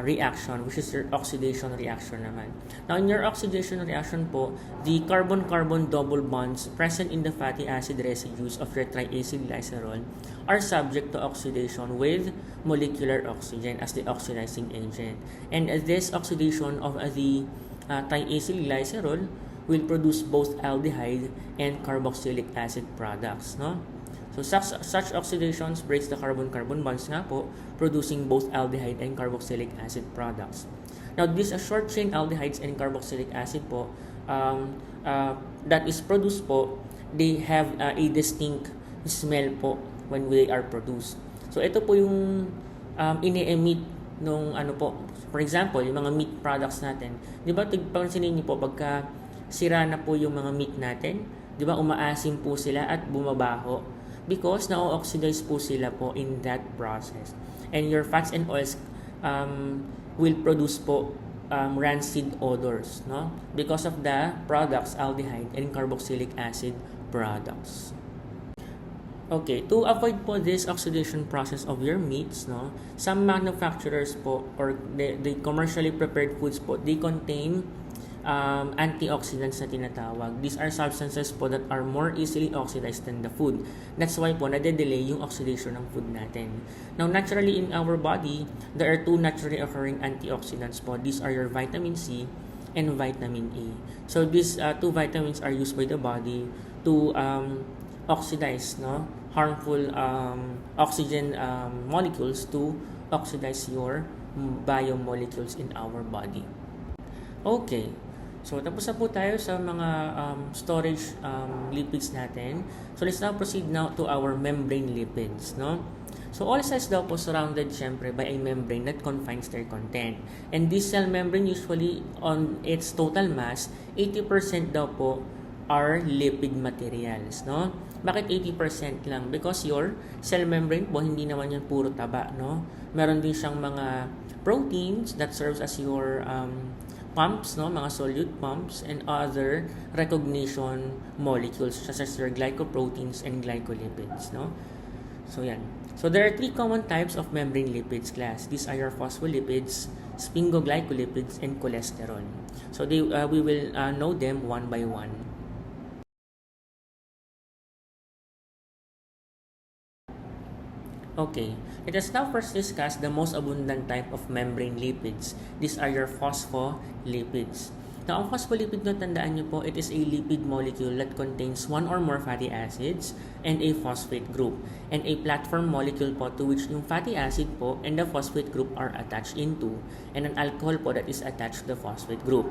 reaction, which is your oxidation reaction naman. Now, in your oxidation reaction po, the carbon-carbon double bonds present in the fatty acid residues of your triacylglycerol are subject to oxidation with molecular oxygen as the oxidizing agent. And this oxidation of the triacylglycerol will produce both aldehyde and carboxylic acid products, no? So, such oxidations breaks the carbon-carbon bonds nga po, producing both aldehyde and carboxylic acid products. Now, these short-chain aldehydes and carboxylic acid po, that is produced po, they have a distinct smell po when they are produced. So, ito po yung ini-emit nung for example, yung mga meat products natin. Di ba, pansinin niyo po, pagka sira na po yung mga meat natin, di ba, umaasim po sila at bumabaho. Because na-oxidize po sila po in that process. And your fats and oils will produce po rancid odors, no? Because of the products, aldehyde and carboxylic acid products. Okay, to avoid po this oxidation process of your meats, no? Some manufacturers po or the commercially prepared foods po, they contain antioxidants na tinatawag. These are substances po that are more easily oxidized than the food. That's why po nade-delay yung oxidation ng food natin. Now, naturally in our body, there are two naturally occurring antioxidants po. These are your vitamin C and vitamin A. So, these two vitamins are used by the body to oxidize, no, harmful oxygen molecules to oxidize your biomolecules in our body. Okay. So, tapos na po tayo sa mga storage lipids natin. So, let's now proceed now to our membrane lipids, no? So, all cells daw po surrounded syempre by a membrane that confines their content. And this cell membrane usually on its total mass, 80% daw po are lipid materials, no? Bakit 80% lang? Because your cell membrane po, hindi naman yan puro taba, no? Meron din siyang mga proteins that serves as your pumps, no, mga solute pumps, and other recognition molecules such as your glycoproteins and glycolipids, no? So yan. So there are three common types of membrane lipids class. These are your phospholipids, sphingoglycolipids, and cholesterol. So we will know them one by one. Okay, let us now first discuss the most abundant type of membrane lipids. These are your phospholipids. Now, ang phospholipid, no, tandaan nyo po, it is a lipid molecule that contains one or more fatty acids and a phosphate group. And a platform molecule po to which yung fatty acid po and the phosphate group are attached into. And an alcohol po that is attached to the phosphate group.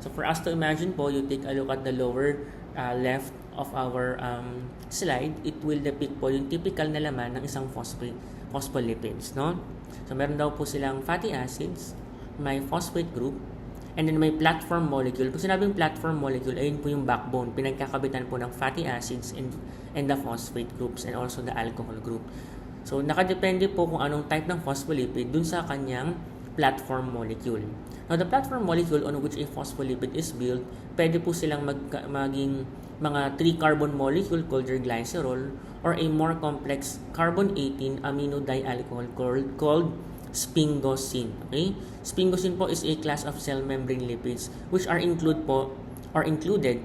So, for us to imagine po, you take a look at the lower left of our slide, it will depict po yung typical na laman ng isang phospholipids, no? So, meron daw po silang fatty acids, may phosphate group, and then may platform molecule. Pag sinabing platform molecule, ayun po yung backbone. Pinagkakabitan po ng fatty acids and the phosphate groups and also the alcohol group. So, nakadepende po kung anong type ng phospholipid dun sa kanyang platform molecule. Now, the platform molecule on which a phospholipid is built, pwede po silang maging mga 3-carbon molecule called your glycerol or a more complex carbon-18 amino dialcohol called sphingosine. Okay? Sphingosine po is a class of cell membrane lipids which are included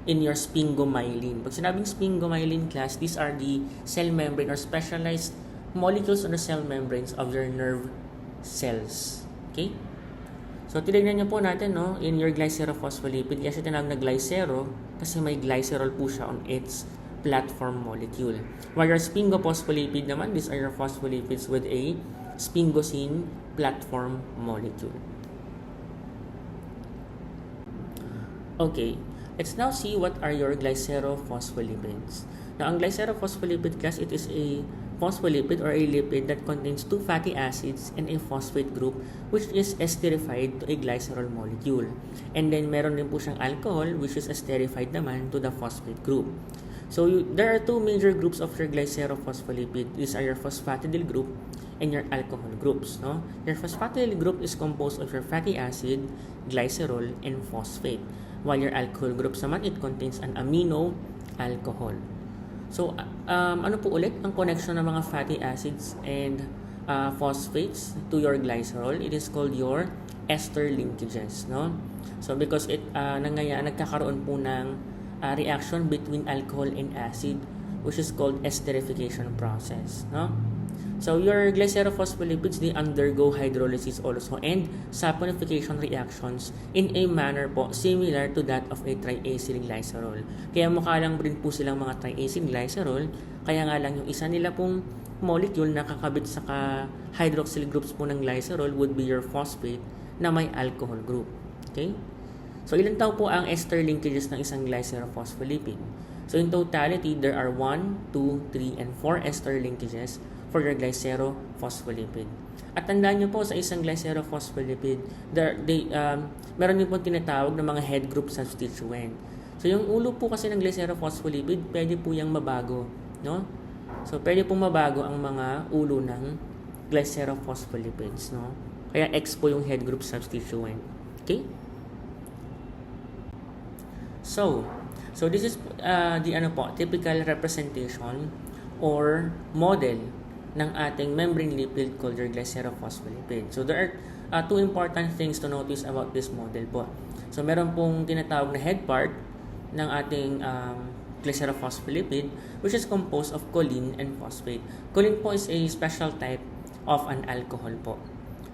in your sphingomyelin. Pag sinabing sphingomyelin class, these are the cell membrane or specialized molecules on the cell membranes of your nerve cells. Okay? So, tinignan niyo po natin, no, in your glycerophospholipid, kasi tinawag na glycero kasi may glycerol po siya on its platform molecule. While your sphingophospholipid naman, these are your phospholipids with a sphingosine platform molecule. Okay, let's now see what are your glycerophospholipids. Now, ang glycerophospholipid class, it is a phospholipid or a lipid that contains two fatty acids and a phosphate group which is esterified to a glycerol molecule. And then, meron din po siyang alcohol which is esterified naman to the phosphate group. So, there are two major groups of your glycerophospholipid. These are your phosphatidyl group and your alcohol groups. No? Your phosphatidyl group is composed of your fatty acid, glycerol, and phosphate. While your alcohol groups naman, it contains an amino alcohol. So, ano po ulit ang connection ng mga fatty acids and phosphates to your glycerol? It is called your ester linkages. No? So, because nagkakaroon po ng reaction between alcohol and acid which is called esterification process. No? So, your glycerophospholipids, they undergo hydrolysis also and saponification reactions in a manner po similar to that of a triacyl glycerol. Kaya mukha lang rin po silang mga triacyl glycerol, kaya nga lang yung isa nila pong molecule na kakabit sa hydroxyl groups po ng glycerol would be your phosphate na may alcohol group. Okay? So, ilan daw po ang ester linkages ng isang glycerophospholipid? So, in totality, there are 1, 2, 3, and 4 ester linkages for your glycerophospholipid. At tandaan nyo po sa isang glycerophospholipid, meron din po tinatawag na mga head group substituent. So, yung ulo po kasi ng glycerophospholipid, pwede po yung mabago. No? So, pwede po mabago ang mga ulo ng glycerophospholipids. No? Kaya X po yung head group substituent. Okay? So this is the typical representation or model ng ating membrane lipid called your glycerophospholipid. So there are two important things to notice about this model po. So meron pong tinatawag na head part ng ating glycerophospholipid which is composed of choline and phosphate. Choline po is a special type of an alcohol po.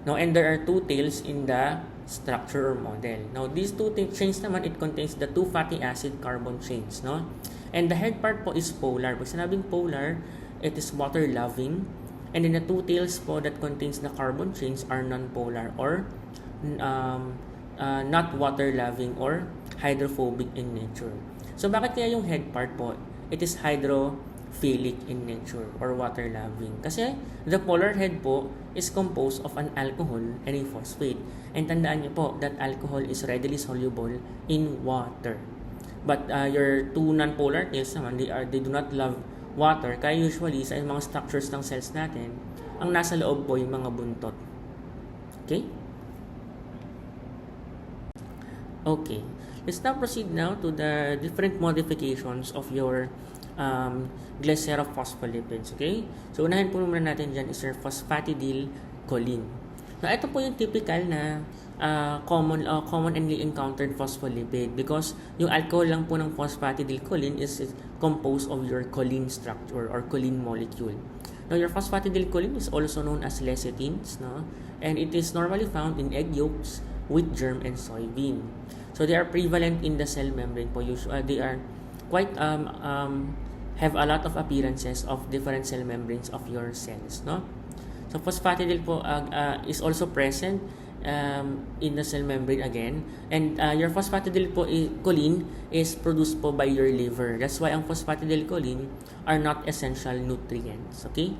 Now, and there are two tails in the structure or model. Now, these two chains naman, it contains the two fatty acid carbon chains, no? And the head part po is polar. Pag sinabing polar, it is water-loving. And then the two tails po that contains the carbon chains are non-polar or not water-loving or hydrophobic in nature. So, bakit kaya yung head part po? It is hydrophilic in nature or water-loving. Kasi the polar head po is composed of an alcohol and a phosphate. And tandaan niyo po that alcohol is readily soluble in water. But your two non-polar tails naman, they do not love water. Kaya usually sa mga structures ng cells natin, ang nasa loob po yung mga buntot. Okay? Okay, let's now proceed now to the different modifications of your glycerophospholipids, okay? So, unahin po muna natin dyan is your phosphatidylcholine. Now, ito po yung typical na commonly encountered phospholipid because yung alcohol lang po ng phosphatidylcholine is composed of your choline structure or choline molecule. Now, your phosphatidylcholine is also known as lecithins, no? And it is normally found in egg yolks, wheat germ, and soybean. So they are prevalent in the cell membrane po. They are quite have a lot of appearances of different cell membranes of your cells, no? So phosphatidyl po is also present in the cell membrane again, and your phosphatidylcholine is produced po by your liver. That's why ang phosphatidylcholine are not essential nutrients, okay?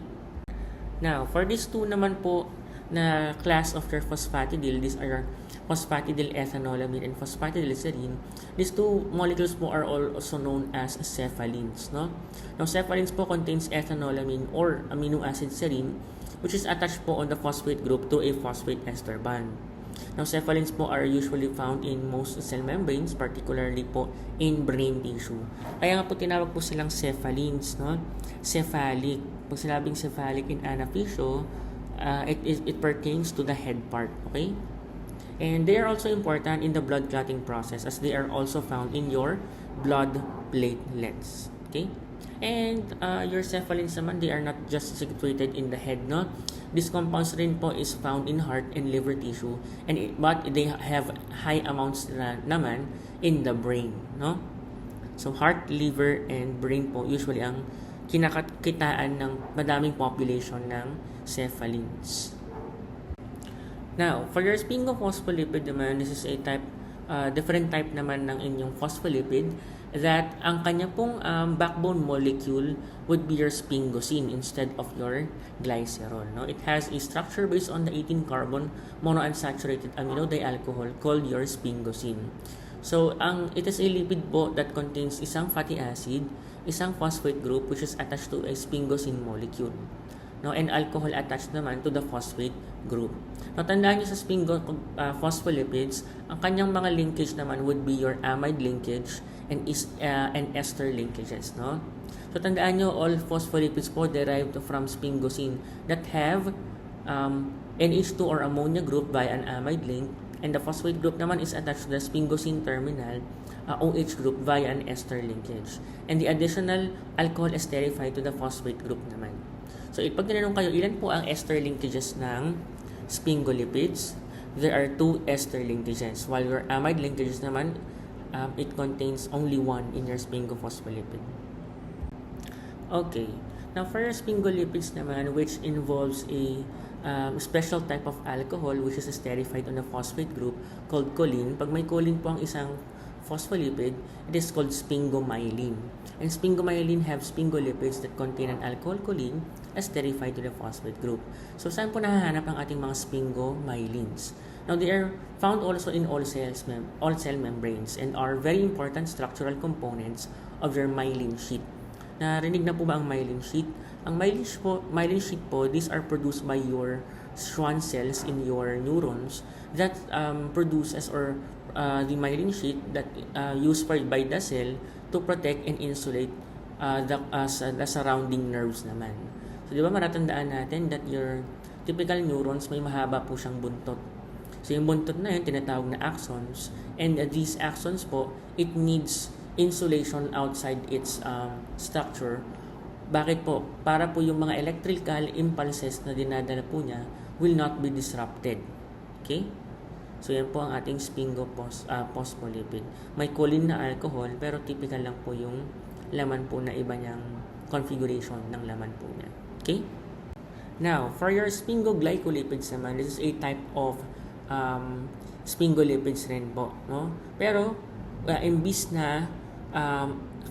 Now, for these two naman po na class of your phosphatidyl, these are phosphatidyl ethanolamine and phosphatidylserine. These two molecules po are also known as cephalins, no? Now, cephalins po contains ethanolamine or amino acid serine, which is attached po on the phosphate group to a phosphate ester bond. Now, cephalins po are usually found in most cell membranes, particularly po in brain tissue. Kaya nga po tinawag po silang cephalins, no? Cephalic. Pag sinabing cephalic in anaphysio, it pertains to the head part, okay? And they are also important in the blood clotting process as they are also found in your blood platelets, okay? And your cephalins naman, they are not just situated in the head, no? This compounds rin po is found in heart and liver tissue, but they have high amounts naman in the brain, no? So heart, liver, and brain po usually ang kinakakitaan ng madaming population ng cephalins. Now, for your sphingophospholipid naman, this is a different type naman ng inyong phospholipid that ang kanya pong backbone molecule would be your sphingosine instead of your glycerol. No? It has a structure based on the 18-carbon monounsaturated amino dialcohol called your sphingosine. So, it is a lipid po that contains isang fatty acid, isang phosphate group which is attached to a sphingosine molecule. No, and alcohol attached naman to the phosphate group. Now, tandaan nyo sa phospholipids, ang kanyang mga linkage naman would be your amide linkage and ester linkages. No? So, tandaan nyo, all phospholipids po derived from sphingosine that have NH2 or ammonia group by an amide link, and the phosphate group naman is attached to the sphingosine terminal OH group via an ester linkage. And the additional alcohol is esterified to the phosphate group naman. So, pag tinanong kayo, ilan po ang ester linkages ng sphingolipids? There are 2 ester linkages. While your amide linkages naman, it contains only 1 in your sphingophospholipid. Okay. Now, for your sphingolipids naman, which involves a special type of alcohol which is esterified on a phosphate group called choline. Pag may choline po ang isang phospholipid, it is called sphingomyelin. And sphingomyelin have sphingolipids that contain an alcohol choline esterified to the phosphate group. So, saan po nahahanap ang ating mga sphingomyelins? Now, they are found also in all cell membranes and are very important structural components of your myelin sheath. Narinig na po ba ang myelin sheath? Ang myelin sheath po, these are produced by your Schwann cells in your neurons that produces the myelin sheath that used by the cell to protect and insulate the surrounding nerves naman. So, di ba matatandaan natin that your typical neurons may mahaba po siyang buntot. So, yung buntot na yun, tinatawag na axons. And these axons po, it needs insulation outside its structure. Bakit po? Para po yung mga electrical impulses na dinadala po niya will not be disrupted. Okay? So, yan po ang ating sphingophospholipid. May choline na alcohol, pero typical lang po yung laman po na iba niyang configuration ng laman po niya. Okay? Now, for your sphingoglycolipids naman, this is a type of sphingolipids rin po. No? Pero, imbis na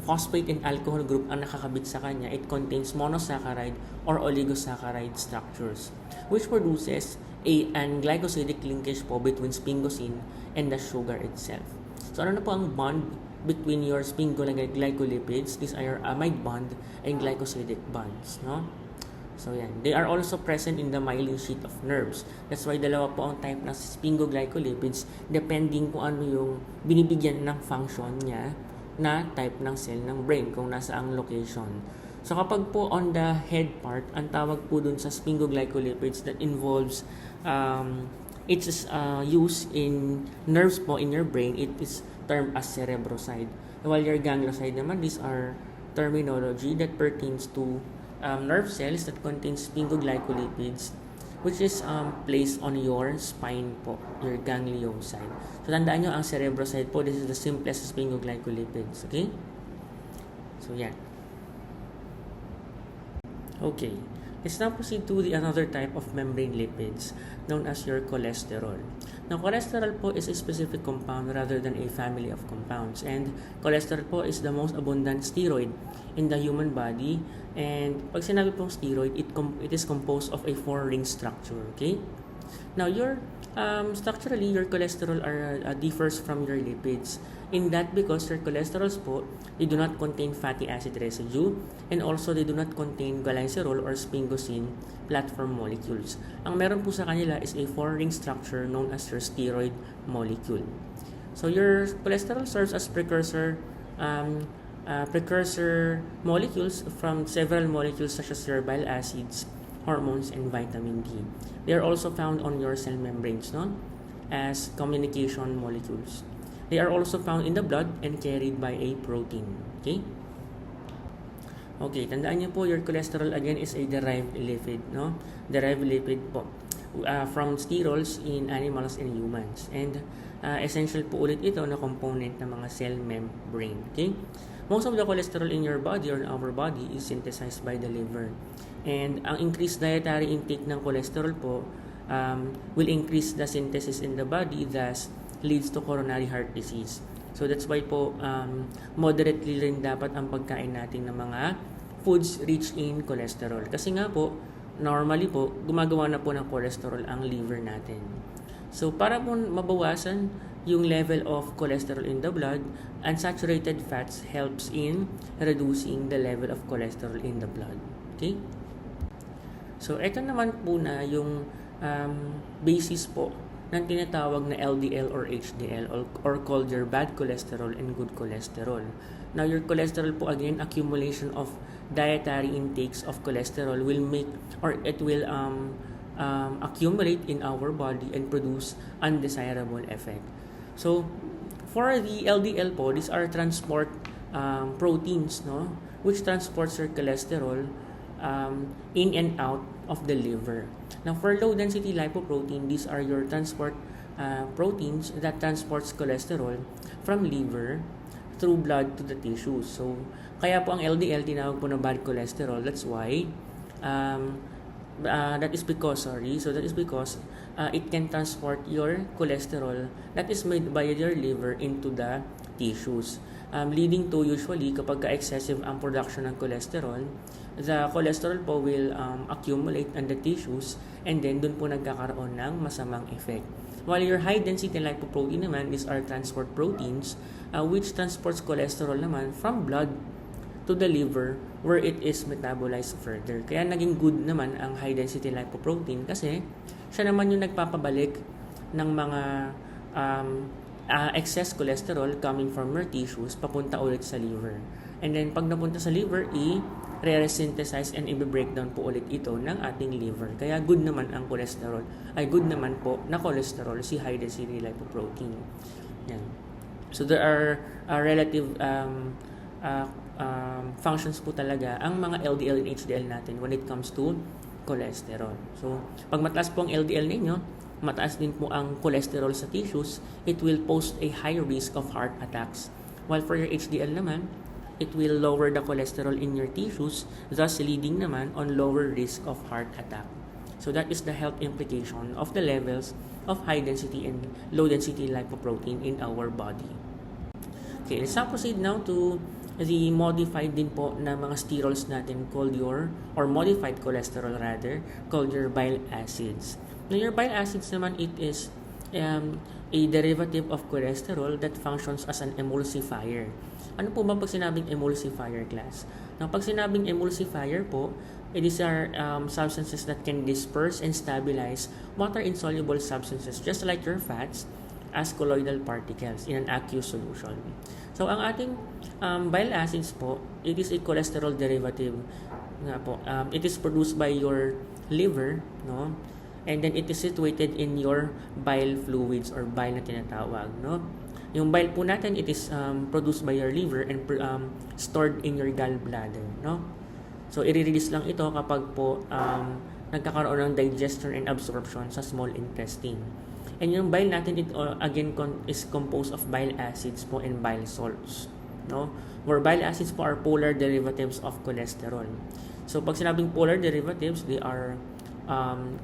phosphate and alcohol group ang nakakabit sa kanya, it contains monosaccharide or oligosaccharide structures, which produces an glycosidic linkage po between sphingosine and the sugar itself. So, ano na po ang bond between your sphingoglycolipids? These are your amide bond and glycosidic bonds, no? So yan, they are also present in the myelin sheath of nerves. That's why dalawa po ang type ng sphingoglycolipids depending kung ano yung binibigyan ng function niya na type ng cell ng brain, kung nasa ang location. So kapag po on the head part, ang tawag po dun sa sphingoglycolipids that involves its use in nerves po in your brain, it is termed as cerebroside. While your ganglioside naman, these are terminology that pertains to nerve cells that contains sphingoglycolipids, which is placed on your spine po, your ganglioside. So tandaan nyo, ang cerebroside po, this is the simplest sphingoglycolipids. Okay? So yan. Okay. Let's now proceed to the another type of membrane lipids known as your cholesterol. Now, cholesterol po is a specific compound rather than a family of compounds. And cholesterol po is the most abundant steroid in the human body. And pag sinabi pong steroid, it is composed of a 4-ring structure. Okay? Now, structurally, your cholesterol differs from your lipids. In that because your cholesterols po, they do not contain fatty acid residue and also they do not contain glycerol or sphingosine platform molecules. Ang meron po sa kanila is a 4-ring structure known as your steroid molecule. So your cholesterol serves as precursor molecules from several molecules such as your bile acids, hormones, and vitamin D. They are also found on your cell membranes, no? As communication molecules. They are also found in the blood and carried by a protein. Okay? Okay, tandaan niyo po, your cholesterol again is a derived lipid, no? Derived lipid po from sterols in animals and humans. And essential po ulit ito na component ng mga cell membrane. Okay? Most of the cholesterol in your body or in our body is synthesized by the liver. And ang increased dietary intake ng cholesterol po will increase the synthesis in the body, thus leads to coronary heart disease. So that's why po moderately rin dapat ang pagkain natin ng mga foods rich in cholesterol. Kasi nga po, normally po, gumagawa na po ng cholesterol ang liver natin. So para po mabawasan yung level of cholesterol in the blood, unsaturated fats helps in reducing the level of cholesterol in the blood. Okay? So ito naman po na yung basis po ng tinatawag na LDL or HDL or called your bad cholesterol and good cholesterol. Now, your cholesterol po again, accumulation of dietary intakes of cholesterol will make or it will accumulate in our body and produce undesirable effect. So, for the LDL po, these are transport proteins, no, which transports your cholesterol in and out of the liver. Now, for low-density lipoprotein, these are your transport proteins that transports cholesterol from liver through blood to the tissues. So, kaya po ang LDL tinawag po na bad cholesterol. That's why, that is because it can transport your cholesterol that is made by your liver into the tissues. Leading to usually kapag excessive ang production ng cholesterol, the cholesterol po will accumulate on the tissues and then dun po nagkakaroon ng masamang effect. While your high density lipoprotein naman is our transport proteins which transports cholesterol naman from blood to the liver where it is metabolized further. Kaya naging good naman ang high density lipoprotein kasi siya naman yung nagpapabalik ng mga excess cholesterol coming from your tissues papunta ulit sa liver. And then pag napunta sa liver, i-resynthesize and i-breakdown po ulit ito ng ating liver. Kaya good naman ang cholesterol. Ay good naman po na cholesterol si high density lipoprotein. Yan. So there are relative functions po talaga ang mga LDL and HDL natin when it comes to cholesterol. So pag mataas po ang LDL ninyo, mataas din po ang cholesterol sa tissues, it will pose a high risk of heart attacks. While for your HDL naman, it will lower the cholesterol in your tissues, thus leading naman on lower risk of heart attack. So that is the health implication of the levels of high density and low density lipoprotein in our body. Okay, let's now proceed now to the modified din po na mga sterols natin called or modified cholesterol rather, called your bile acids. Now, your bile acids naman, it is a derivative of cholesterol that functions as an emulsifier. Ano po ba pag sinabing emulsifier, class? Now, pag sinabing emulsifier po, These are substances that can disperse and stabilize water-insoluble substances just like your fats as colloidal particles in an aqueous solution. So, ang ating bile acids po, it is a cholesterol derivative nga po. It is produced by your liver, no? And then it is situated in your bile fluids or bile na tinatawag, no? Yung bile po natin, it is produced by your liver and stored in your gallbladder, no? So, i-release lang ito kapag po nagkakaroon ng digestion and absorption sa small intestine. And yung bile natin, it again is composed of bile acids po and bile salts. No? Where bile acids po are polar derivatives of cholesterol. So, pag sinabing polar derivatives, they are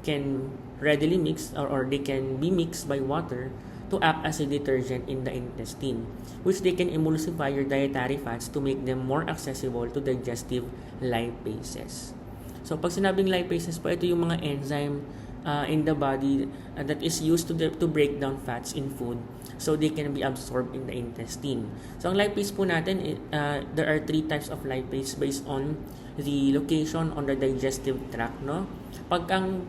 can readily mix or they can be mixed by water to act as a detergent in the intestine, which they can emulsify your dietary fats to make them more accessible to digestive lipases. So, pag sinabing lipases po, ito yung mga enzyme in the body that is used to break down fats in food so they can be absorbed in the intestine. So, ang lipase po natin, there are 3 types of lipase based on the location on the digestive tract, no? Pag ang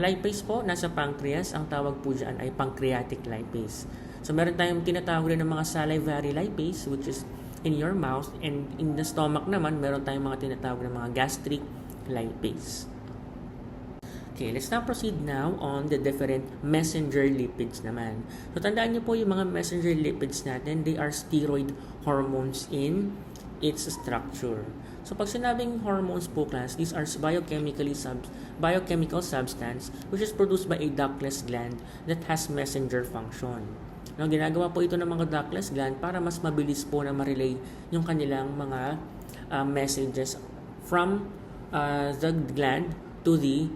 lipase po nasa pancreas, ang tawag po dyan ay pancreatic lipase. So, meron tayong tinatawag rin ng mga salivary lipase, which is in your mouth, and in the stomach naman, meron tayong mga tinatawag ng mga gastric lipase. Okay, let's now proceed now on the different messenger lipids naman. So, tandaan niyo po yung mga messenger lipids natin, they are steroid hormones in its structure. So, pag sinabing hormones po, class, these are biochemical substance which is produced by a ductless gland that has messenger function. No, ginagawa po ito ng mga ductless gland para mas mabilis po na ma-relay yung kanilang mga messages from the gland to the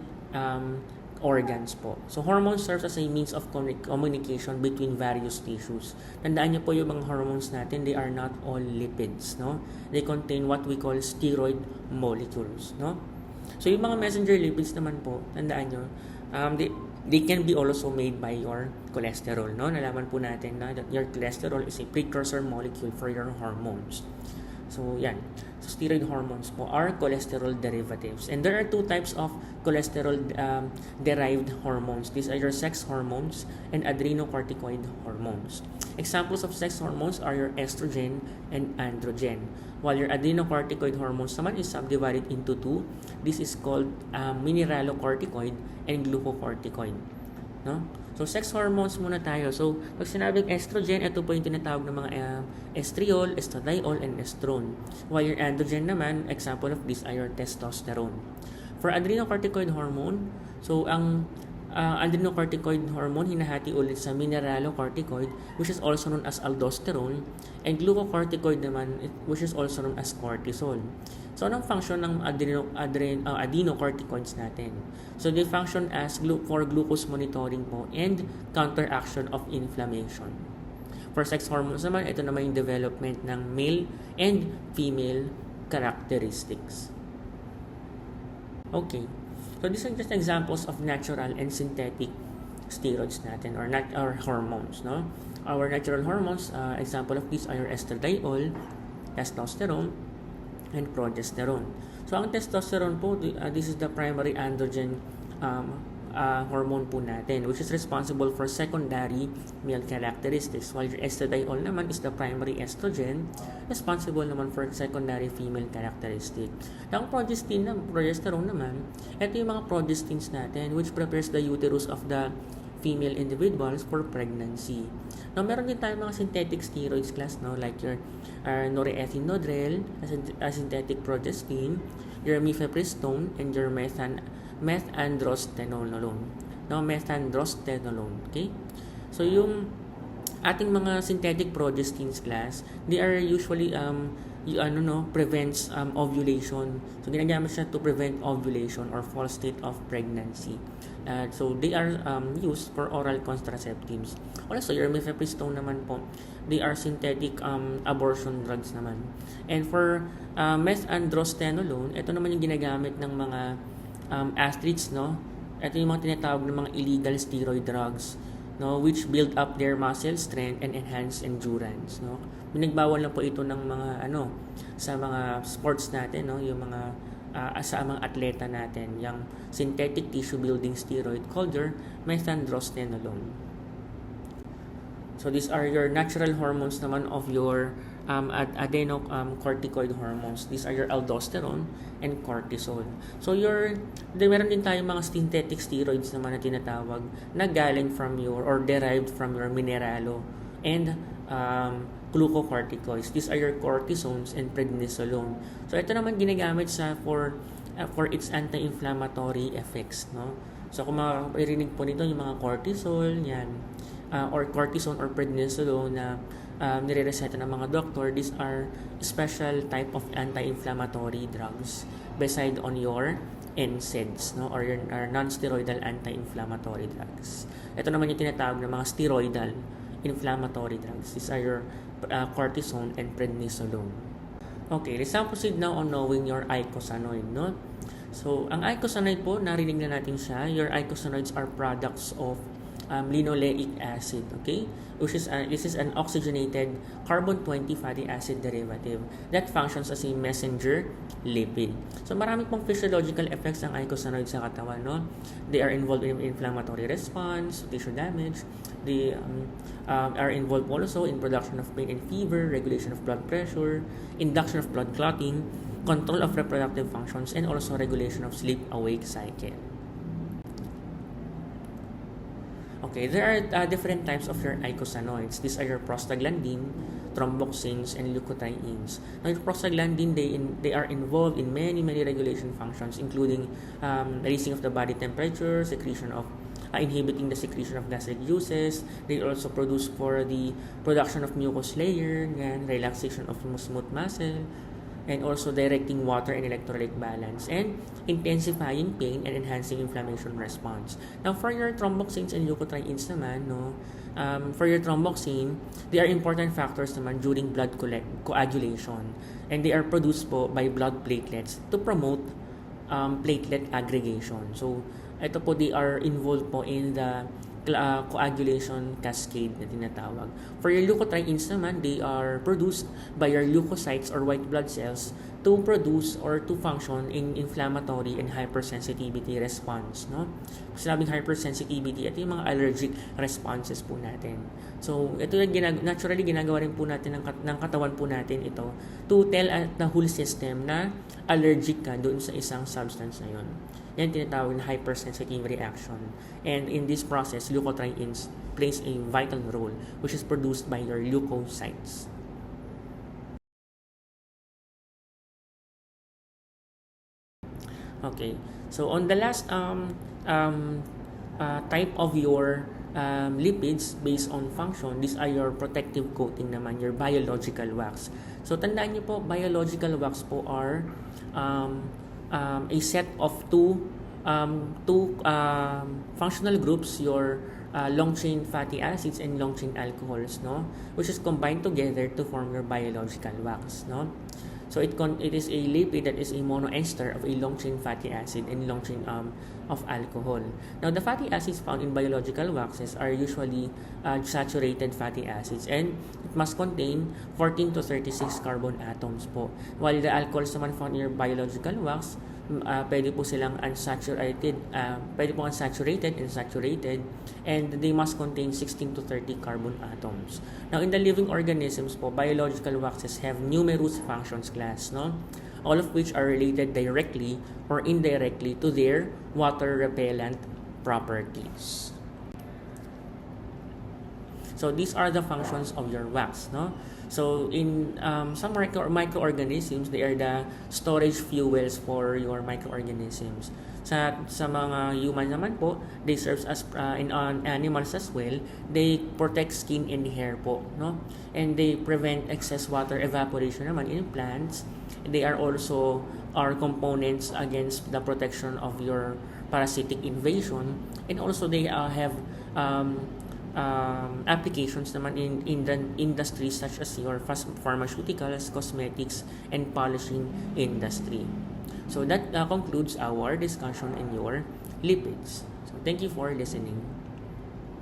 organs po. So, hormones serves as a means of communication between various tissues. Tandaan niyo po yung mga hormones natin, they are not all lipids, no? They contain what we call steroid molecules, no? So, yung mga messenger lipids naman po, tandaan niyo, they can be also made by your cholesterol, no? Nalaman po natin na that your cholesterol is a precursor molecule for your hormones. So, yan. So, steroid hormones po are cholesterol derivatives. And there are 2 types of cholesterol-derived hormones. These are your sex hormones and adrenocorticoid hormones. Examples of sex hormones are your estrogen and androgen. While your adrenocorticoid hormones naman is subdivided into 2. This is called mineralocorticoid and glucocorticoid. No? So, sex hormones muna tayo. So, pag sinabing estrogen, ito po yung tinatawag ng mga estriol, estradiol, and estrone. While your androgen naman, example of this are your testosterone. For adrenocorticoid hormone, so ang adrenocorticoid hormone hinahati ulit sa mineralocorticoid, which is also known as aldosterone, and glucocorticoid naman, which is also known as cortisol. So, anong function ng adrenocorticoids natin? So, they function as for glucose monitoring po and counteraction of inflammation. For sex hormones naman, ito naman yung development ng male and female characteristics. Okay. So, these are just examples of natural and synthetic steroids natin or hormones, no? Our natural hormones, example of these are your estradiol, testosterone, and progesterone. So, ang testosterone po, this is the primary androgen hormone po natin, which is responsible for secondary male characteristics, while your estradiol naman is the primary estrogen, responsible naman for secondary female characteristic. Ang progesterone naman, ito yung mga progestins natin, which prepares the uterus of the female individuals for pregnancy. Now, meron din tayong mga synthetic steroids class, no? Like your norethindrel, a synthetic progestin, your mifepristone, and your methandrostenolone. Now, methandrostenolone, okay? So, yung ating mga synthetic progestins class, they are usually prevents ovulation. So, ginagamit siya to prevent ovulation or false state of pregnancy. So, they are used for oral contraceptives. Also, your mifepristone naman po, they are synthetic abortion drugs naman. And for methandrostenolone, ito naman yung ginagamit ng mga athletes, no? Ito yung mga tinatawag ng mga illegal steroid drugs, no, which build up their muscle strength and enhance endurance, no? Binagbawal na po ito ng mga sa mga sports natin, no, yung mga sa mga atleta natin, yung synthetic tissue building steroid called your methandrostenolone. So these are your natural hormones naman of your adenocorticoid hormones. These are your aldosterone and cortisol. So meron din tayong mga synthetic steroids naman na tinatawag na galing from your or derived from your mineralo and glucocorticoids. These are your cortisones and prednisolone. So ito naman ginagamit for its anti-inflammatory effects, no? So kung maririnig po nito yung mga cortisol, yan, or cortisone or prednisolone na nire-reseta ng mga doktor, these are special type of anti-inflammatory drugs beside on your NSAIDs, no, or your non-steroidal anti-inflammatory drugs. Ito naman yung tinatawag ng mga steroidal inflammatory drugs. These are your cortisone and prednisolone. Okay, let's now proceed now on knowing your icosanoid, no? So, ang icosanoid po, narinig na natin siya. Your icosanoids are products of linoleic acid, okay? This is an oxygenated carbon-20 fatty acid derivative that functions as a messenger lipid. So, marami pong physiological effects ang icosanoids sa katawan, no? They are involved in inflammatory response, tissue damage. They are involved also in production of pain and fever, regulation of blood pressure, induction of blood clotting, control of reproductive functions, and also regulation of sleep-awake cycle. Okay, there are different types of your icosanoids. These are your prostaglandin, thromboxanes, and leukotrienes. Now, your prostaglandin, they are involved in many regulation functions, including raising of the body temperature, secretion of inhibiting the secretion of gastric juices. They also produce for the production of mucous layer, and relaxation of smooth muscle, and also directing water and electrolyte balance, and intensifying pain and enhancing inflammation response. Now, for your thromboxanes and leukotrienes naman, no, for your thromboxane, they are important factors naman during blood coagulation, and they are produced po by blood platelets to promote platelet aggregation. So, ito po, they are involved po in the coagulation cascade na tinatawag. For your leukotrienes naman, they are produced by your leukocytes or white blood cells to produce or to function in inflammatory and hypersensitivity response, no? Kasi sabing hypersensitivity, ito yung mga allergic responses po natin. So, ito yung naturally ginagawa rin po natin ng katawan po natin ito to tell the whole system na allergic ka doon sa isang substance na yun. Yan tinatawag na hypersensitive reaction. And in this process, leukotrienes plays a vital role, which is produced by your leukocytes. Okay, so on the last type of your lipids based on function, these are your protective coating naman, your biological wax. So tandaan niyo po, biological wax po are a set of two functional groups, your long-chain fatty acids and long-chain alcohols, no, which is combined together to form your biological wax, no. So it is a lipid that is a monoester of a long-chain fatty acid and long-chain of alcohol. Now, the fatty acids found in biological waxes are usually saturated fatty acids, and it must contain 14 to 36 carbon atoms po. While the alcohols naman found in your biological wax, pwede po silang unsaturated, pwede po unsaturated and saturated, and they must contain 16 to 30 carbon atoms. Now, in the living organisms po, biological waxes have numerous functions class, no? All of which are related directly or indirectly to their water repellent properties. So these are the functions of your wax, no? So in some microorganisms, they are the storage fuels for your microorganisms. Sa mga human naman po, they serve as in on animals as well. They protect skin and hair po, no? And they prevent excess water evaporation naman in plants. They are also components against the protection of your parasitic invasion, and also they have applications naman in the industries such as your pharmaceuticals, cosmetics, and polishing industry. So that concludes our discussion in your lipids. So thank you for listening.